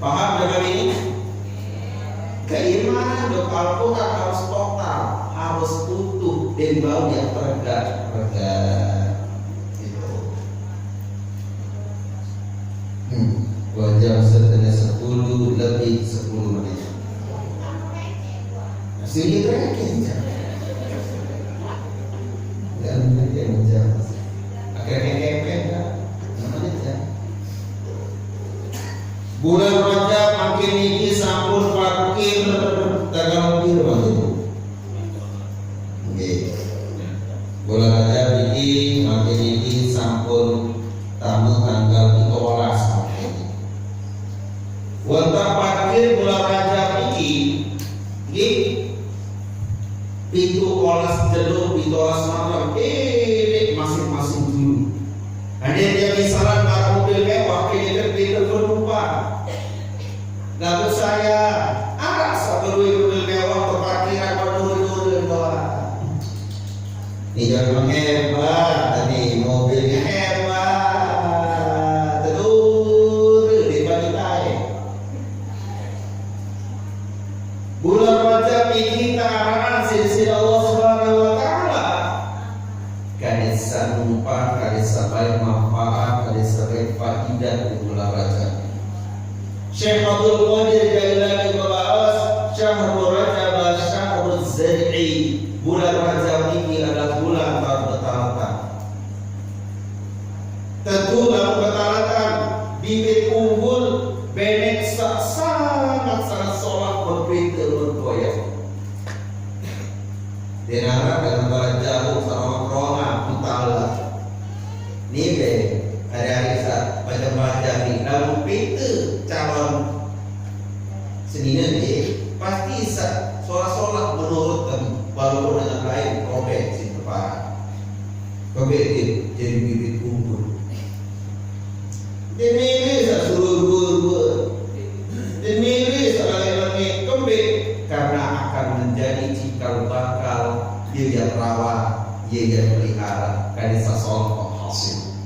paham dengan ini keimanan doa Al-Quran harus total harus utuh dan bau yang tegak itu wajah setelah 10 lebih 10 menit sini terakhir dan dia menjawab akhirnya kepek namanya jam bulan Rajab makin ini sampun fakir tanggal biru bulan Rajab ini makin ini sampun tamu tanggal 13 Wonten fakir bulan Rajab ini nggih 17 jelur 17 malam masing-masing dulu. Ada dia misalnya barang mobil mewah kita penumpang. Lalu saya arah satu mobil mewah ke parkiran berdua doang. Ini jangan hebat, tadi mobilnya hebat, terus di pagi tadi. Bulan Rajab ini karena silsilah Allah Subhanahu wa taala. Kadisa numpang, kadisa baik manfaat, kadisa baik faidah di bulan Rajab. Syekh Abdul Qadir Jailani membahas Syahrul Rajab Syahrul Zar'i. Bulan Rajab ini adalah bulan petalatan. Tentu dalam petalatan bibit unggul benek sangat sholat berbeda bergoyang. Denara dengan barat jauh sama corona utala. Ni be hari-hari saat baca-baca ni lalu peta calon senina ni pasti sholat menurut kami, walaupun dengan lain robek si kepala, robek jadi bibit unggul. Demi suruh demi langit kembali karena akan menjadi cikal bakal dia yang rawat, dia yang pelihara dari sesuatu hasil.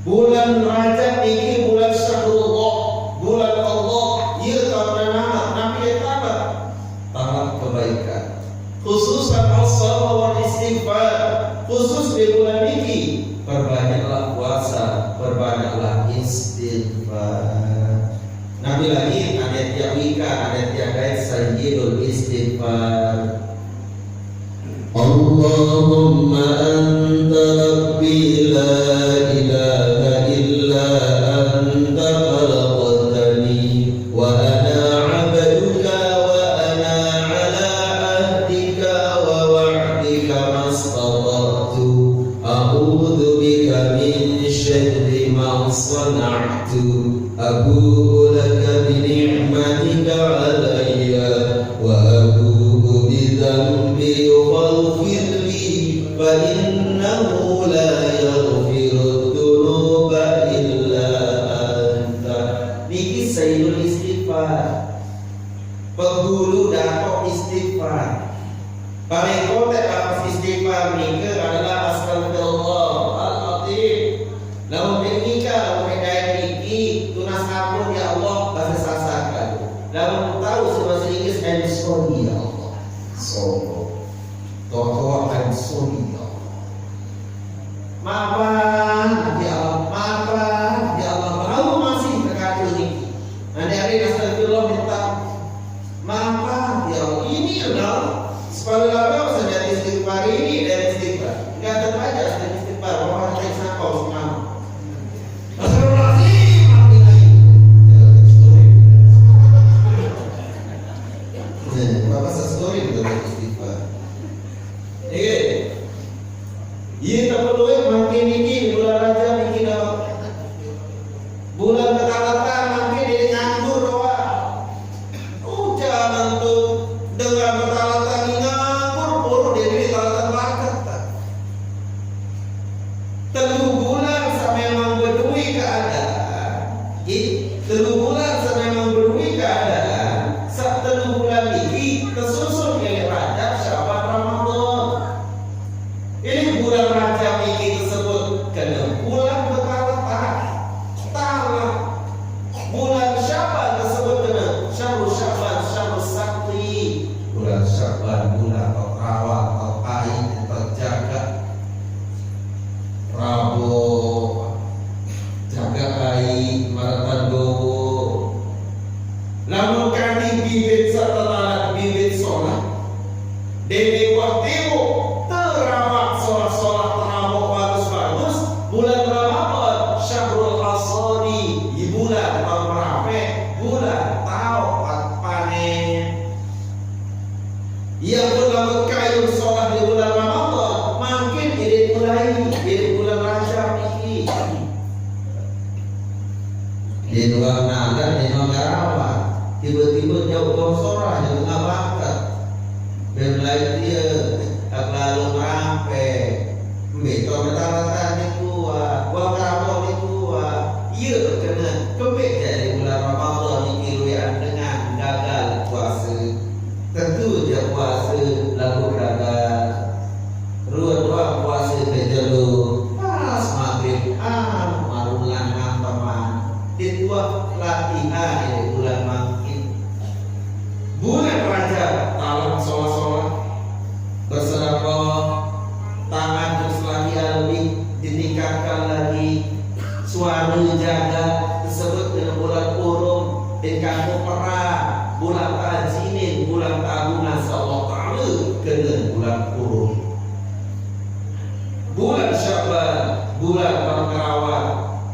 Bulan Rajab ini bulan Syahrullah, bulan Allah. Ia karena Nabi tamat kebaikan. Khususan as-salat wal istighfar. Khusus di bulan ini perbanyaklah puasa, perbanyaklah istighfar. Nabi lagi ada yang wika, ada yang kait sayyidul istighfar. Allahumma anta rabbi la ilaha illa anta khalaqtani wa ana 'abduka wa ana 'ala 'ahdika wa wa'dika mastata'tu a'udzu bika min syarri ma sana'tu abu'u laka bi ni'matika 'alayya wa abu'u bi dhanbi faghfir li fa innahu la yaghfiru dzunuba illa anta. Niki sayyidul istighfar, penghulu datuk istighfar. Paling kotek atas istighfar niki adalah astagfirullahaladzim. Lalu ketika lalu niki tunas ampun ya Allah bahasa sasakan. Lalu tahu sebahasa Inggris I'm sorry ya Allah. Toh I'm sorry ya Allah. Maafkan ya Allah, maafkan ya Allah. Lalu masih terkacau niki. Nanti hari astagfirullah minta maafkan ya Allah. Ini adalah sekali lagi saja istighfar ini dan istighfar. Enggak ada aja istighfar. Orang yang sakau semangat. Ia tak perlu makin ini bulan Rajab ini bulan ketalatan makin ini nganggur doa. Jangan tuh dengan ketalatan nganggur puru dia talatan bakat. Telur bulan sampai memang berdui keadaan. Telur bulan sampai memang berdui keadaan. Saat telur bulan ini kesusun yang Rajab, Syaban, Ramadan. Ini bulan Rajab ini disebut kena bulan bertalatan. Talak. Bulan Syaban disebut kena Syahrul Syaban, Syahrul Sakti. Bulan Syaban, bulan terawat, terkait, terjaga. Rabu, jaga kai, maratando. Lalu kami bibit setelah bibit sholat. Demi waktu terawat sholat terawat bagus-bagus. Bulan Ramadan Syahrul Hasadi, bulan Rabi, bulan Taubat panen. Yang berlalu kayu sholat di bulan Ramadan makin ini mulai di bulan Rajab ini. Di luar naga, di luar karawat, tiba-tiba jauh sorah jauh ngabakat. Berlai dia lalu rampe, betul betalatan di kuah, buang karawat di kuah. Ia kena kebek dari bulan Ramadan ini luyan dengan gagal puasa. Tentu dia puasa lalu gagal. Dua puasa kejelu pas maghrib marulan teman di dua latihan di bulan makin bulan Rajab talam sholat bersedekah tangan terus lagi lebih ditingkatkan lagi suara jaga disebut dengan bulan Purim dan kampung perang bulan tajinin bulan tahunan Allah Ta'ala kena bulan Purim. Bulan Syaban, bulan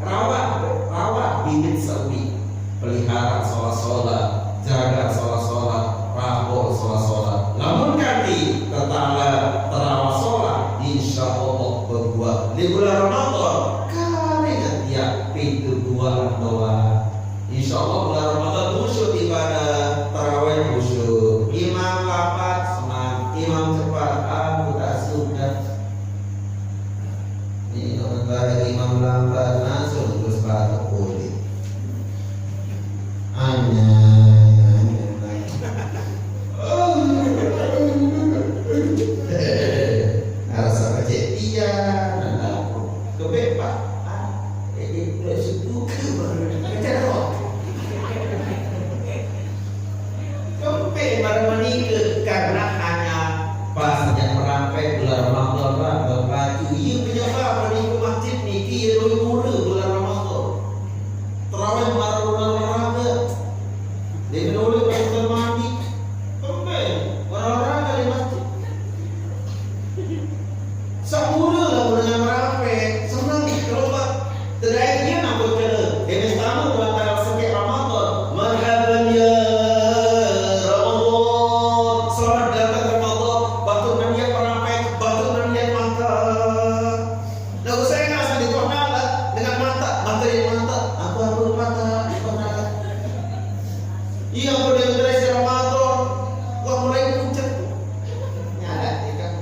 rawat bibit sawi, pelihara sholat, jaga sholat, rabok sholat. Namun kami tetangga terawat sholat, insya Allah berbuat di bulan Ramadan. Kami tiap pintu bulan doa. Insya Allah bulan Ramadan khusyuk ibadah tarawih khusyuk. Iya pada generasi Ramadan wah mulai puncak tuh. Nyala kan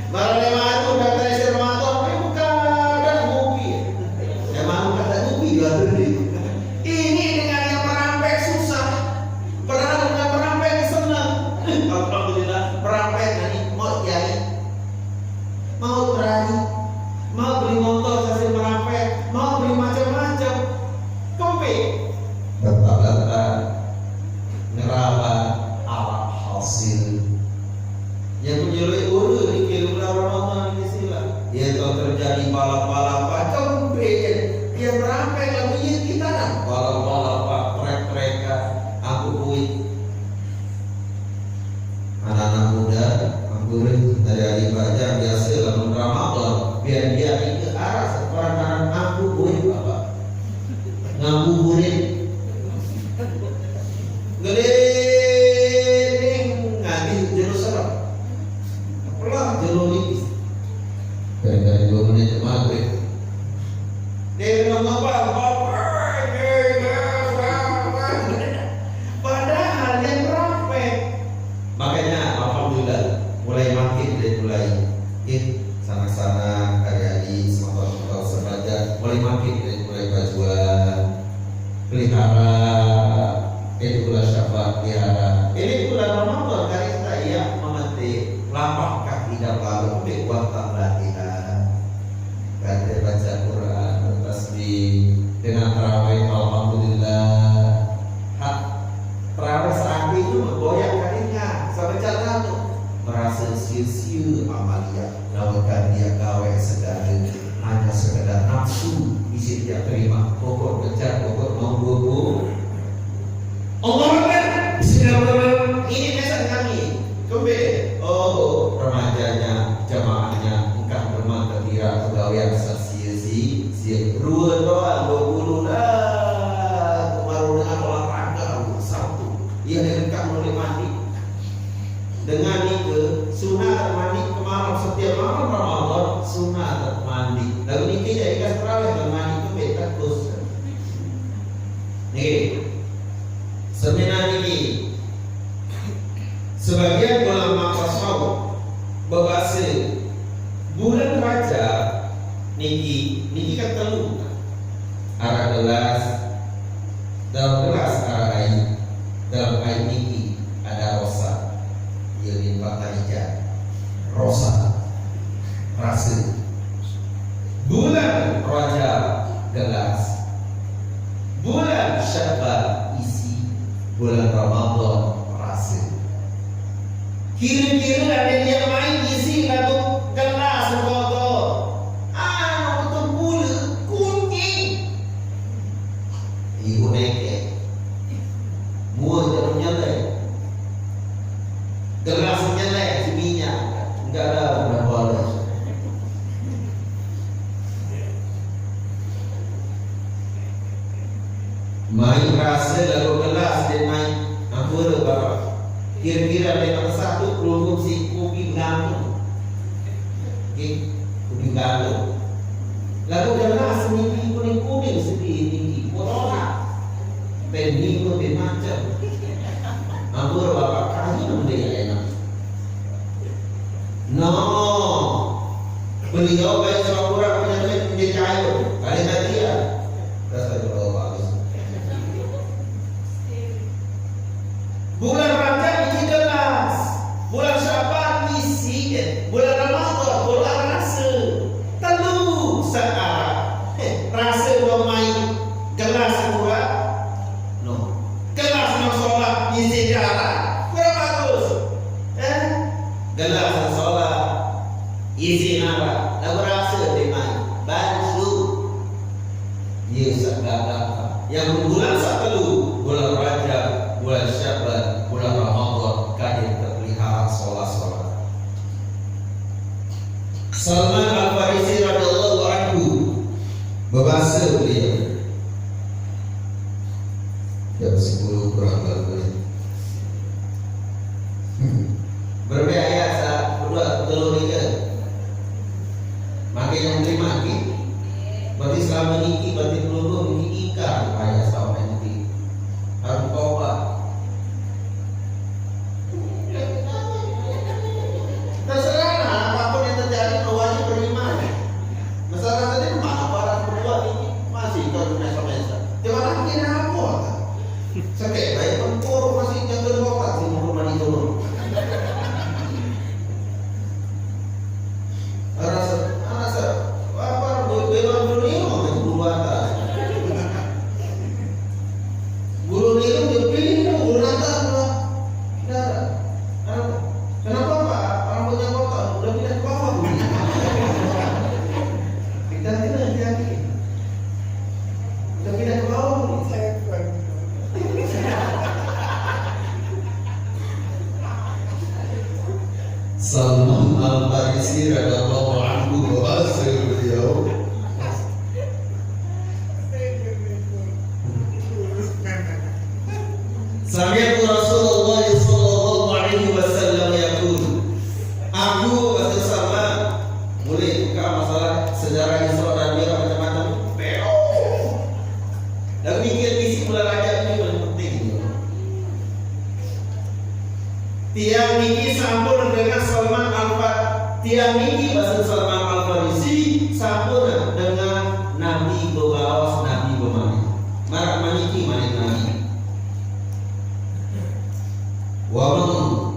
barang lima itu udah generasi Ramadan bukan ada kopi. Emang kata kopi juga tuh. Ini dengan yang merampek susah. Padahal dengan merampek senang. Alhamdulillah merampek nanti mau kiai mau berani mau beli motor hasil merampek mau beli macam-macam kopi Bapak-bapak nerawa alat hasil yang menyuruh uru di bulan Ramadan ini sila dia kalau terjadi balap-balapan kopi dia merampek lagunya kita kan balap-balapan trek-trekan aku kuit anak-anak muda anggurin dari hari baca biasa lalu Ramadan biar dia ke arah sekarang aku kuit bapak ngabuburit geleding ngambil jeruk serap apalah jeruk nipis dari 2 menit maghrib dia bilang apa padahal yang merampek makanya alhamdulillah mulai makin dan mulai sana-sana hari-hari semoga sebaja mulai makin dan mulai bajuan pelihara itu bulan Syawal pelihara ini bulan Ramadan kali saya memetik lampahkah tidak lalu ambil uang tak latihan kada baca Quran bertasbih dengan tarawih alhamdulillah hak tarawih saat itu goyang kalinya sampai cara tuh merasa sia-sia amalia lawakan dia gawe segala hanya sekedar nafsu isi tidak terima pokok kejar pokok mau Allah Akbar bismillahirrahmanirrahim ini pesan kami kembali oh remajanya jamaahnya engkau bermata kira pegawai sia-sia ruan doang 20 dah kemarin dengan olahraga Sabtu ia dengan mulai mandi dengan itu sunnah mandi kemarin setiap malam Ramadan sunnah mandi lalu ini jadi kas terawih mandi itu beta terus nih seminar ini sebagian ulama tasawuf berbahasa bulan Rajab niki kan telu arah gelas dalam gelas arah air dalam air niki ada rosa ia nimba hijau rosa rasa bulan Rajab gelas bulan Syawal isi bulan Ramadan rasa kira-kira ada dia main isi lagu gelas botol betul pula kuning ibu neke mua tak nyalai gelas nyalai minyak enggak ada berapa ada main rasa lalu gelas dan main apa ada bapak kira-kira ada satu produksi kopi gantung kopi gantung lalu gelas ini kuning-kuning sedih ini corona pending lebih macam apa bapak kaji menjadi enak no beliau baik seorang penyakit menjadi cair kali tadi ya rasa juga bagus bulan Rajab isi gelas bulan Syawal isi bulan Ramadan bulan rasa telu saat rasa dua main gelas dua no gelas nak solat isi jalan kurang bagus gelas solat isi nara lalu rasa dengan bansu ye segala yang bulan satu bulan Rajab bulan Syawal bulan Ramadan kadir terpelihara solat Salman Al-Farisi radhiyallahu anhu berbahasa beliau jam 10 kurang lebih berbeda ayat saat berdua telur ikan makin yang beli makin berarti selama niki berarti peluru niki ikan makin apa? Sakit baik tempur masih jaga kota sih mau rumah itu. Rasa apa belon dulu ini mau guru atas. Guru ini dia pilih guru atas lah. Kenapa Pak? Orang punya kota udah pindah ke bawah dulu. Kita hati-hati. Udah pindah ke bawah dulu. Salman Al-Farisi radhiyallahu anhu berhasil beliau Sami'tu Rasulullah sallallahu alaihi wasallam yaqul. Aku bersama mulai buka masalah sejarah Isra dan Mi'raj macam-macam. Dan mikir misi bulan Rajab ini paling penting. Tiang niki sampun dengan Salman Tiang niki bahasa Salman Al-Farisi sampun dengan Nabi bebaos Nabi bemani. Marak maniki manik Nabi. Wa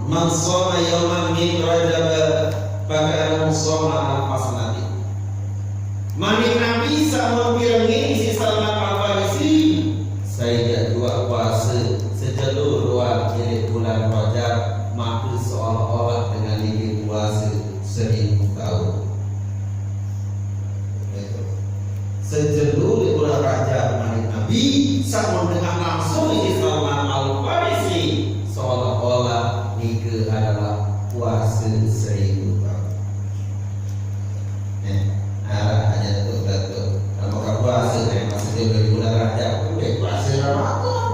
man shoma yawman min Rajab faka'annahu shoma al-hasanati. Manik Nabi sampun pirengi si Salman Al-Farisi saya dua puasa sejalur dua jadi bulan Rajab maka seolah-olah dengan ini puasa 1000 tahun. Sejalur bulan Rajab manik Nabi sampun dengan langsung ini Salman Al-Farisi seolah-olah ini adalah puasa 1000 tahun. Hanya itu kalau kamu puasa masih dari bulan Rajab, puasa Ramadan.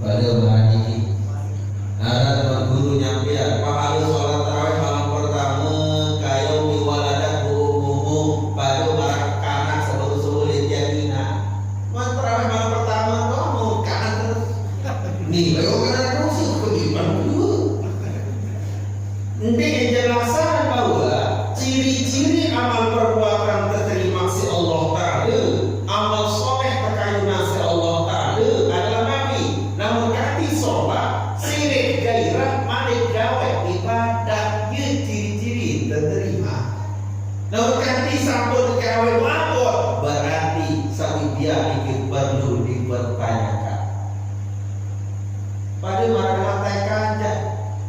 Pada hari ini ada teman guru nyampe pahala sholat tarawih malam pertama kayu miwaladah umum pada orang kanan sebelum jadina. Malam tarawih malam pertama kamu kanan terus. Nih bayo kanan terus pergi dulu. Nanti penjelasan bahwa ciri-ciri amal perbuatan terterima si Allah Ta'ala, amal soleh terkayunan si Allah Ta'ala adalah Nabi. Namun kati sholat, sirik gairah, malik gawe ibadah, ya ciri-ciri terterima. Namun kati sampun gawe mabot, berarti sawi dia ikut perlu dipertanyakan. Pada marah kanja.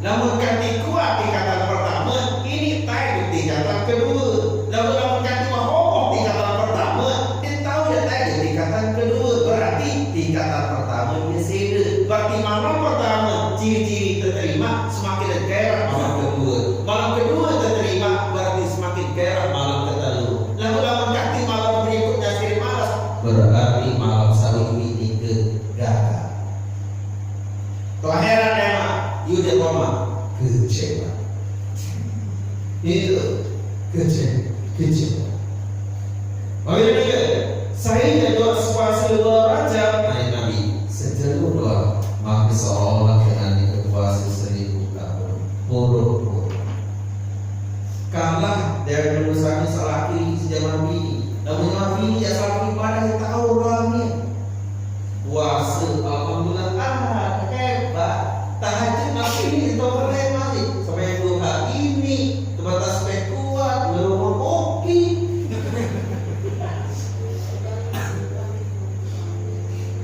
Namun kati kuat tingkatan pertama, ini tay di tingkatan kedua. Namun kati mahomoh tingkatan pertama, dia tahu dia tay di tingkatan kedua. Berarti tingkatan pertama dia seda. Berarti malam pertama ciri-ciri terterima semakin gairah malam kedua. Malam kedua terterima berarti semakin gairah malam kedua. Namun kati malam berikutnya sering malas, berarti malam sawi ini gagal. Kelahiran emang Yuda Roma kecewa. Itu kecewa. Bagaimana saya jadi puasa luar Rajab Nabi sejalur doa maka seolah dengan itu puasa 1000 tahun. Bodoh. Kalah dari urusan salaki sejaman ini. Namun Nabi ini ya salaki pada yang tahu orangnya. Puasa alhamdulillah hebat. Tahajud masih ini itu boleh masih sampai 2 hari ini terbatas sampai kuat belum oke.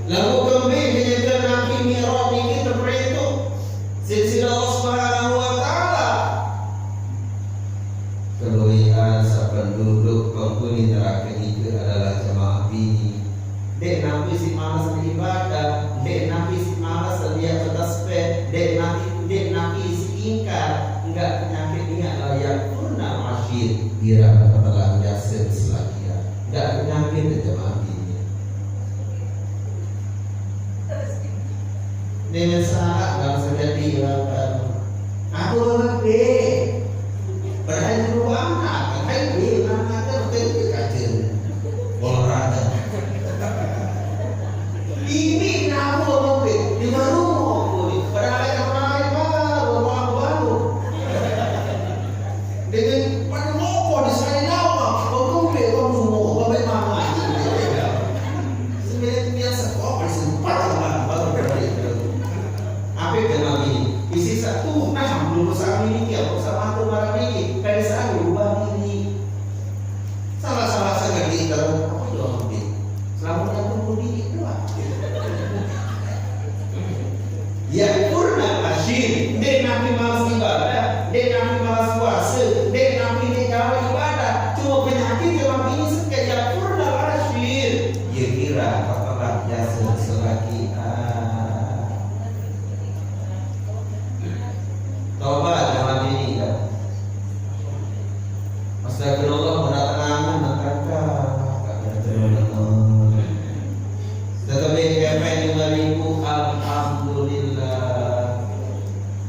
Lalu kembali menjaga Nabi Mi'raj ini seperti itu silsilah Allah Subhanahu wa Ta'ala. Kemuliaan sependuduk penghuni neraka itu adalah jemaah bini. Dek Nabi si malas beribadah, dek Nabi si malas dia bertasbih, dek Nabi si ingkar, enggak penyakit ingat layak purna masyid kira telah jasir selakia, enggak penyakit jemaah bini. Dengan saat dalam sejati aku lebih berani ruangan, kan bilang ada betul kajian olahraga. Ini namu lebih di baru, padahal yang lain baru. Dengan Astagfirullah berdatangan mentangkap. Tetapi KPI 5.000 alhamdulillah.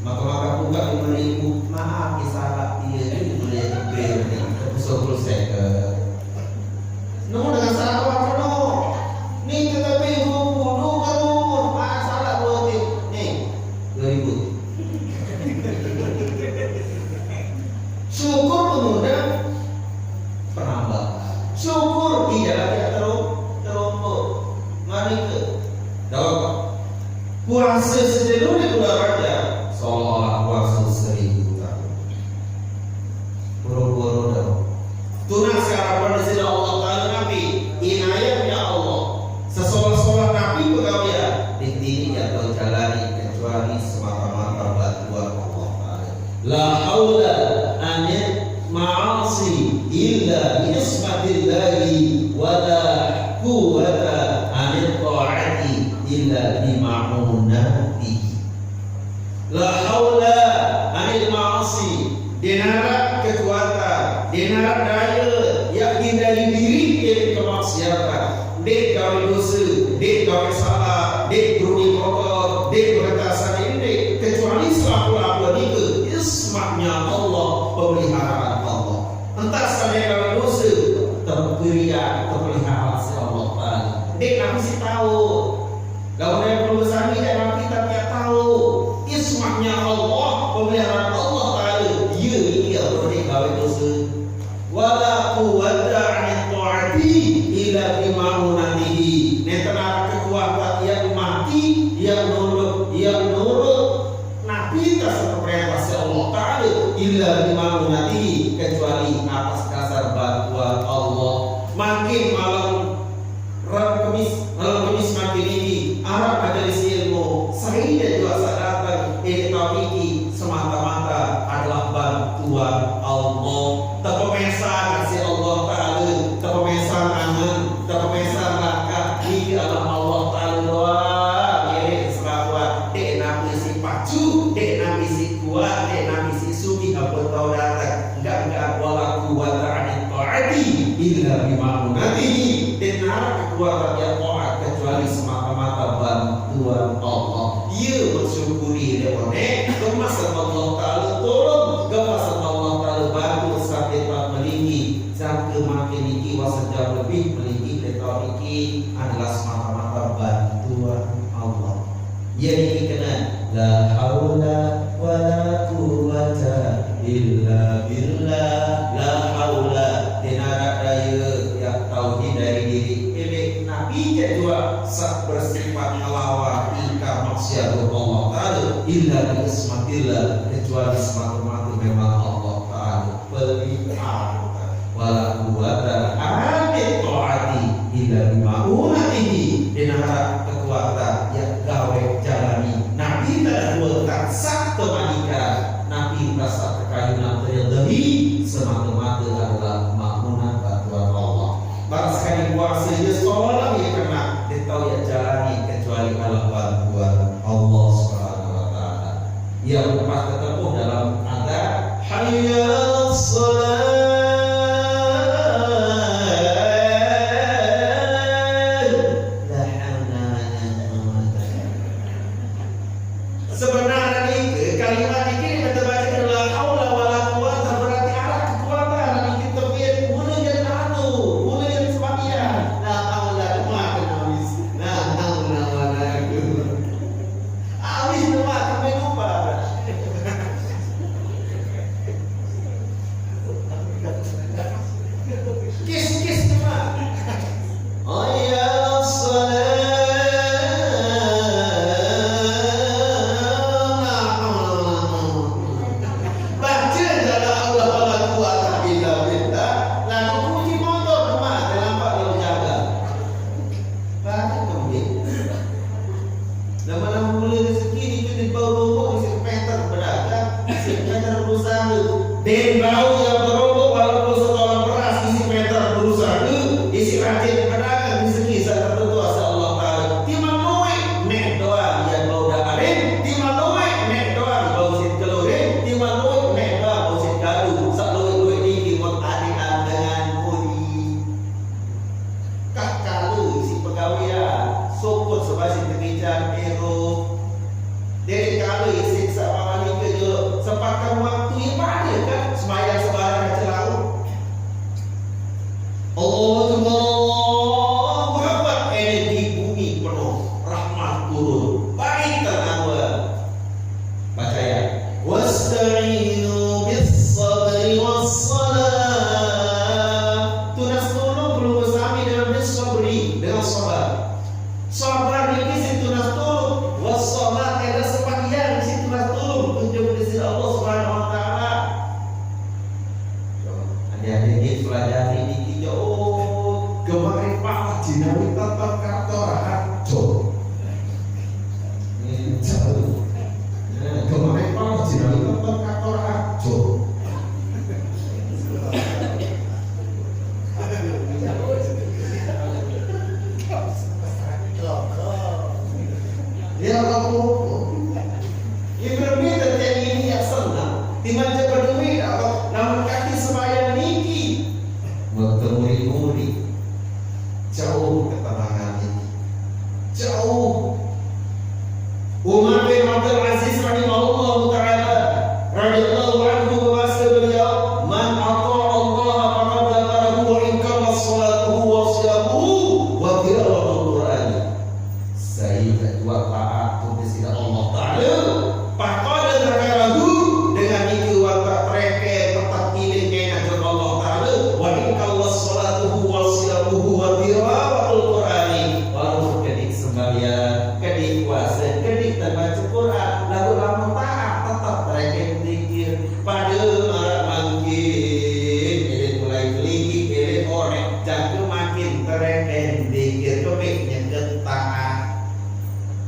Maka buka 5.000 maaf salah dia ini boleh beri 10 second. No dengan salah apa no? Nih tetapi dulu kalau masalah buat nih 2.000. Syukur kemudian penambah. Syukur tidak terumpuk. Mari ke dawab. Puasa sejenuh di bulan Rajab seolah-olah puasa 1000 tahun. Buru-buru dawab. Tunas harapan di sisi Allah Ta'ala Nabi. Inayatnya Allah. Sesolah-solah Nabi pegawai ditini atau jalani kecuali semata-mata bantuan Allah Ta'ala. La haula anil ma'asi illa binismatillahi wa la quwwata anil ta'ati illa bima'unati. La haula anil ma'asi, denara kekuatan, denara daya yang dari diri dari kemaksiatan, dek kawin dosa, dek kawin salah, dek beruni kotor, dek berkatasan ini, kecuali selaku itu ismatnya Allah, pemeliharaan Allah. Entah sampai kawin dosa, terpelihara oleh Allah Ta'ala. Dek nabi si tahu, kalau dia perlu besar ni, nabi tak tahu ismatnya Allah, pemeliharaan Allah Ta'ala. Dia boleh kawin dosa. Wala quwwata 'anil ta'ati illa bima'unatihi. Netana kekuatan yang mati, yang nurut nabi tak perintah Allah Ta'ala illa bima'unatihi, kecuali atas dasar bantuan Allah. Makin malam kemis makin ini Arab majelis ilmu sehingga juga sadatan ini semata-mata adalah bantuan Allah. Terpemesan kasih Allah Ta'ala, terpemesan angan, terpemesan langkah ini adalah Allah Ta'ala doa. Ini selakuan dek nabi si pacu, dek nabi si kuat, dek nabi si suki apa tahu datang. Enggak wala quwwata 'anil ta'ati illa bima'unatihi. Dengar kekuatan yang taat kecuali semata-mata bantuan Allah. Ia bersyukuri dewane kemasan Allah Ta'ala tolong, kemasan Allah Ta'ala bantu sampai tak melinggi sampai makin iki wasejam lebih melinggi tetap iki adalah semata-mata bantuan Allah. Ya ini kena la haula wala quwwata illa billah. La haula denara daya yang tauhid dari diri ini nabi kedua sak bersifat melawan ingkar maksiat Allah Ta'ala illa biismatillah, kecuali semata-mata memang Allah Ta'ala pelihara. Wala quwwata anil ta'ati illa bima'unatihi. denara kekuatan yang gawe jalani nabi tak buat satu manika nabi merasa kekayunan terjadi semata-mata adalah makmunah bantuan Allah. Barang sekali puasa dia seolah dia kena dia tahu ya jalani kecuali adalah bantuan Allah Subhanahu wa Ta'ala. Yang lepas dipelajari niki jauh kemarin Pak Jinawi tetap kantor ajo. jauh. Kemarin Pak Jinawi tetap kantor ajo. Ya Allah. Ibrahim terjadi ini yang senang. Timan jaga duit atau namun kaki sembahyang niki. Waktu muri-muri Jauh ketenangan ini. Jauh. Umar bin Abdul Aziz rahimahullah taala radhiyallahu anhu berkata beliau, "Man ata'a Allah faqad dzakarahu wa in kana salatuhu wa siyamuhu wa qira'atul Qur'an." saya kedua taat kepada Allah Taala. Faqad dzakarahu dengan itu wa ta'reke tetap pilih kena Allah taala wa in kana salatuhu wa siyamuhu wa qira'atul Qur'an. Walaupun kedik sembahyang, kedik puasa, kedik terbaca Quran, lalu lama taat tetap mereka zikir Pada marah mungkin jadi mulai keliki kiri orek jago makin tereken dikir kebiknya ketaat.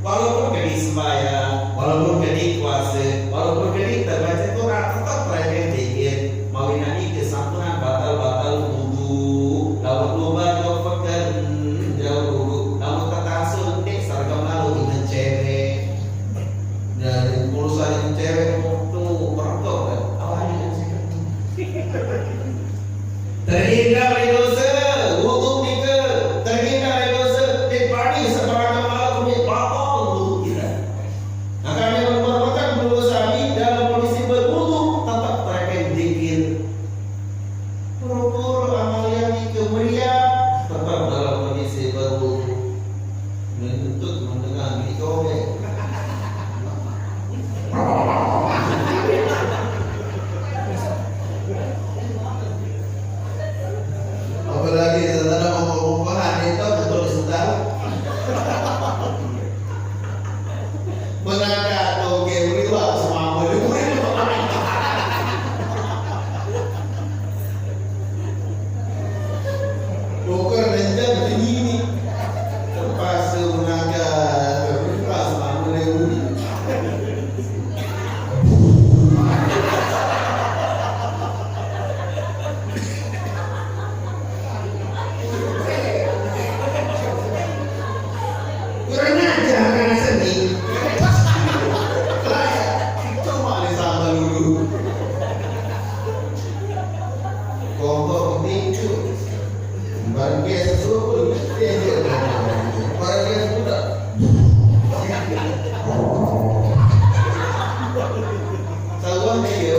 Walaupun kedi sembahyang, walaupun kedi puasa, walaupun kedi terbaca Quran tetap tereken dikir. Mawina ini kesantunan batal wudu, lawan lupa dopekan jauh wudu, lawan tatasul dek sargam lalu dengan cewek. dan urusan cewek tuh merokok kan awalnya Terhindar dari dosa, wudu kita. Terhindar dari dosa, dipani sebarang malam punya batal wudu kita. Makanya merupakan dosa ini dalam kondisi berwudu tetap terkait zikir. Puru-puru amal yang itu meriah tetap dalam kondisi berwudu menuntut mendengar dikobek. apalagi setelah ngomong-ngomong itu betul sedang menangkap toge itu semua bukan rencana begini terpas menangkap itu semua boleh. Kurang ajar karena seni. Cuma ada sama dulu. Kompor pintu. Bagi sesuatu dia. Bagi sudah. Saluan dia.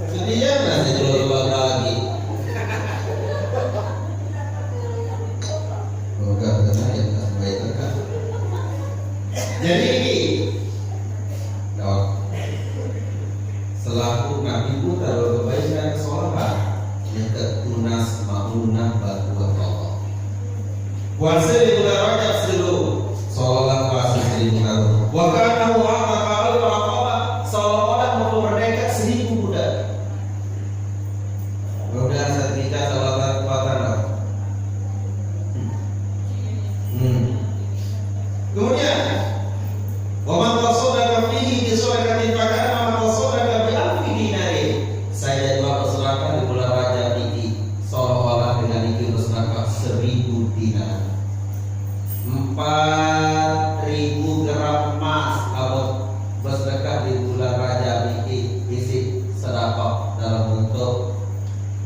Sedia nasi jual lagi. Bukan benar ya, baik kan? Jadi ini Dok, selaku nabi pun taruh kebaikan kesolahan yang ketunas maunah batu Allah. puasa di bulan Rajab seluruh. Sholat puasa 1000 tahun. Wa kana mu'ataqa al-raqaba seolah-olah memerdeka 1000 budak. Mudah seketika sholat kekuatan. Kemudian wa man tasaddaqa fihi bi sadaqatin fa kana man tasaddaqa bi alfi dinarin. Saya juga bersedekah di bulan Rajab ini seolah-olah dengan itu bersedekah 1000 dinar. 4000 gram emas kalau bersedekah di bulan Rajab ini isi sedekah dalam bentuk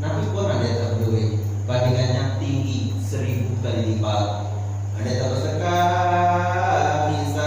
Nabi pun ada yang terduit bandingannya tinggi 1000 kali lipat. Ada yang bersedekah bisa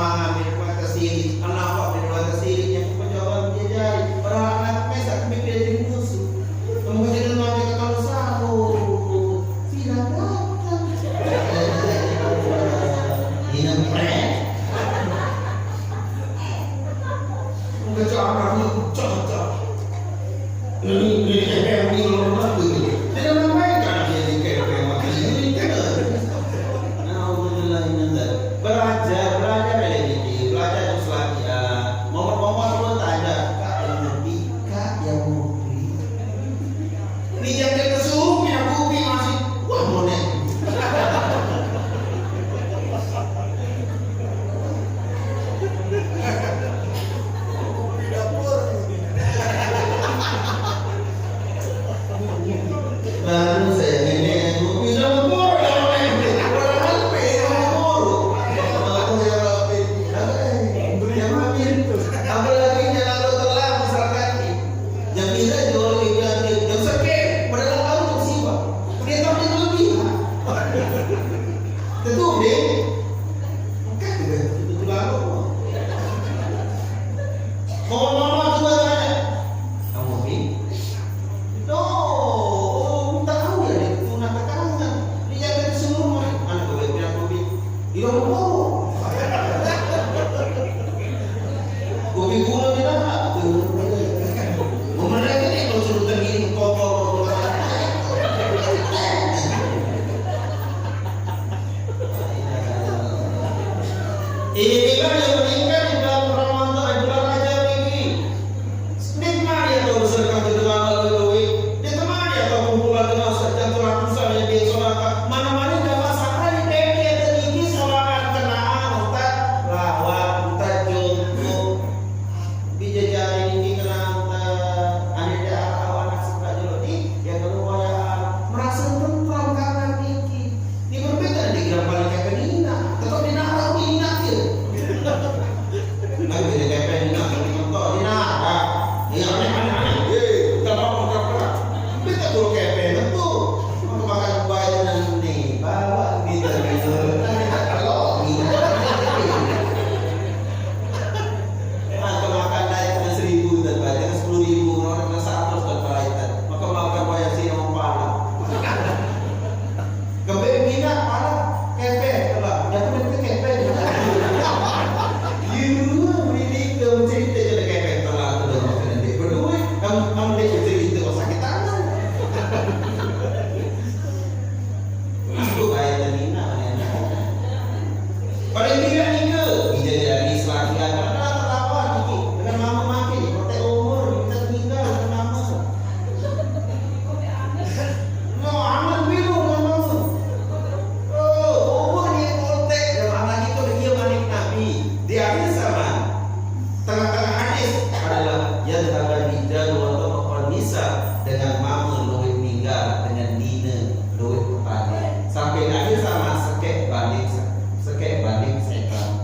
mangan minuman kesini, anak apa minuman kesini yang penjualan dia jari. Orang anak mesak mikir jadi musuh. Kemudian nanti kalau sahur, tidak datang. Ini prank. Enggak cara cocok. Ini kayak orang ini. Tidak memainkan dia kayak ini kan. Belajar religi, belajar Islamia. Momen-momen lu tanya, Kak yang ngerti, Kak yang ngopi. Ini yang kita suruh yang kopi masih, wah monet. Baru saya ini kopi sama bor, apalagi jalan lo telah misalkan yang bisa jual lebih yang sakit padahal tahu untuk siapa dia tahu dia lebih tentu deh maka itu lalu mama juga tanya kamu bi no tak tahu ya itu nak kangen dia jangan semua anak gue bilang kopi di rumah kopi gula di mana? Mereka ni kalau suruh tergini kotor. Ini kan yang meninggal di dalam Ramadan bulan Rajab ini. Nikmat dia tahu bersedekah dengan lalu dia teman dia tahu kumpulan dengan sejatuh ratusan yang dia solatkan. Mana-mana dah masalah di dia tergigi solat kenaan ustaz lawak ustaz jumbo. Bijajari ini kenapa ada dia anak suka jadi dia keluar merasa tentram karena Niki. Ini berbeda dengan paling kayak penina, tetap dinarau Nina dia. Lagi dia kayak penina kalau dikontor dinarau. Ini aneh-aneh. Tak apa-apa. Beta kalau kayak penina tuh mau makan bayar dan ini bawa kita gitu. Kalau ini kalau makan naik ke 1.000 dan bayar 10.000 orang ke 100 dan bayar maka makan bayar sih yang pala kebek minat pala kepek lah yang penting kepek ini kamu cerita je lah kepek telah tu dah makan nanti berdua kamu dia cerita kau sakit tangan aku bayar dan minat paling tidak ni ke dia jadi selagi ada dengan mama mati, protek umur kita tinggal dengan mama. No, aman biru dengan mama. Oh, umur dia protek dengan anak itu dia manik Nabi. Di akhir zaman, tengah-tengah hadis adalah yang ada hijau atau nisa dengan mama luwih meninggal dengan dina luwih petani. Sampai akhir zaman sekek balik setan.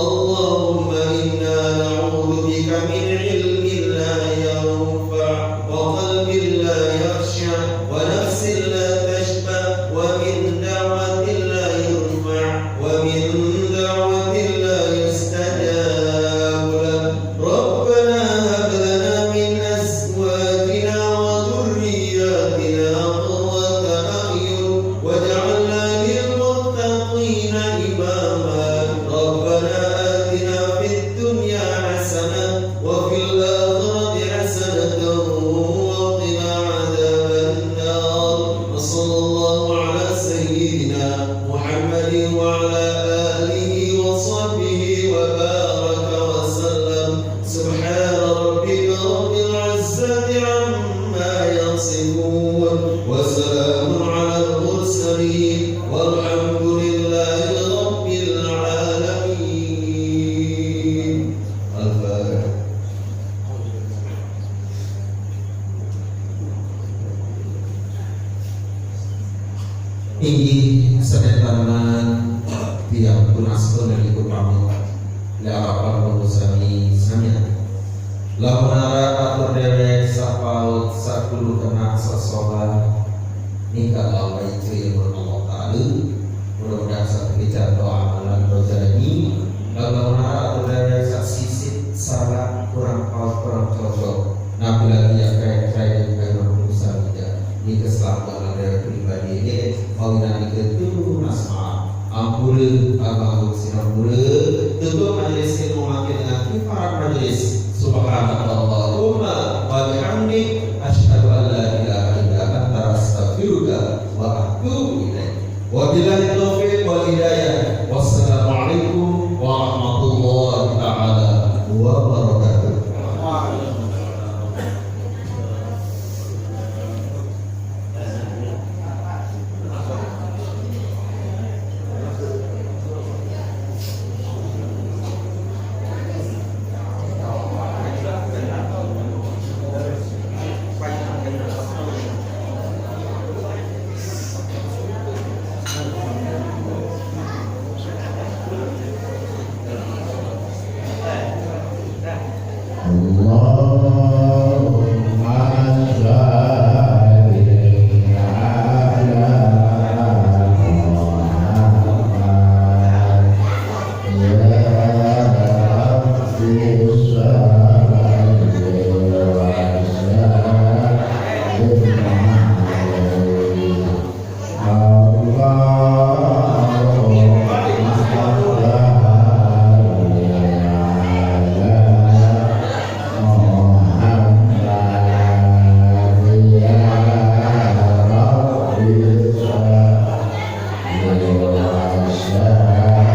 اللهم إنا نعوذ بك من علم لا ينفع وقلب لا يخشع ونفس لا تشبع ومن دعوة لا يرفع ومن دعوة لا يستجاب له ربنا هب لنا من أزواجنا وذرياتنا قرة أعين واجعلنا للمتقين إماما ربنا آتنا في الدنيا حسنة وفي الآخرة حسنة وقنا عذاب النار وصلى الله على سيدنا محمد وعلى آله وصحبه وبارك وسلم سبحان ربك رب العزة عما يصفون وسلام على المرسلين والحمد لله رب العالمين الفاتحة Inggih sedherekanan tiang pun asal dari pamit larapan sami samian lamun ara atur derek sapaut sakulu kena sasolat nikah lawan itu yang Allah Ta'ala mudah-mudahan satu kita doa amalan rozani lamun ara atur derek saksisit salat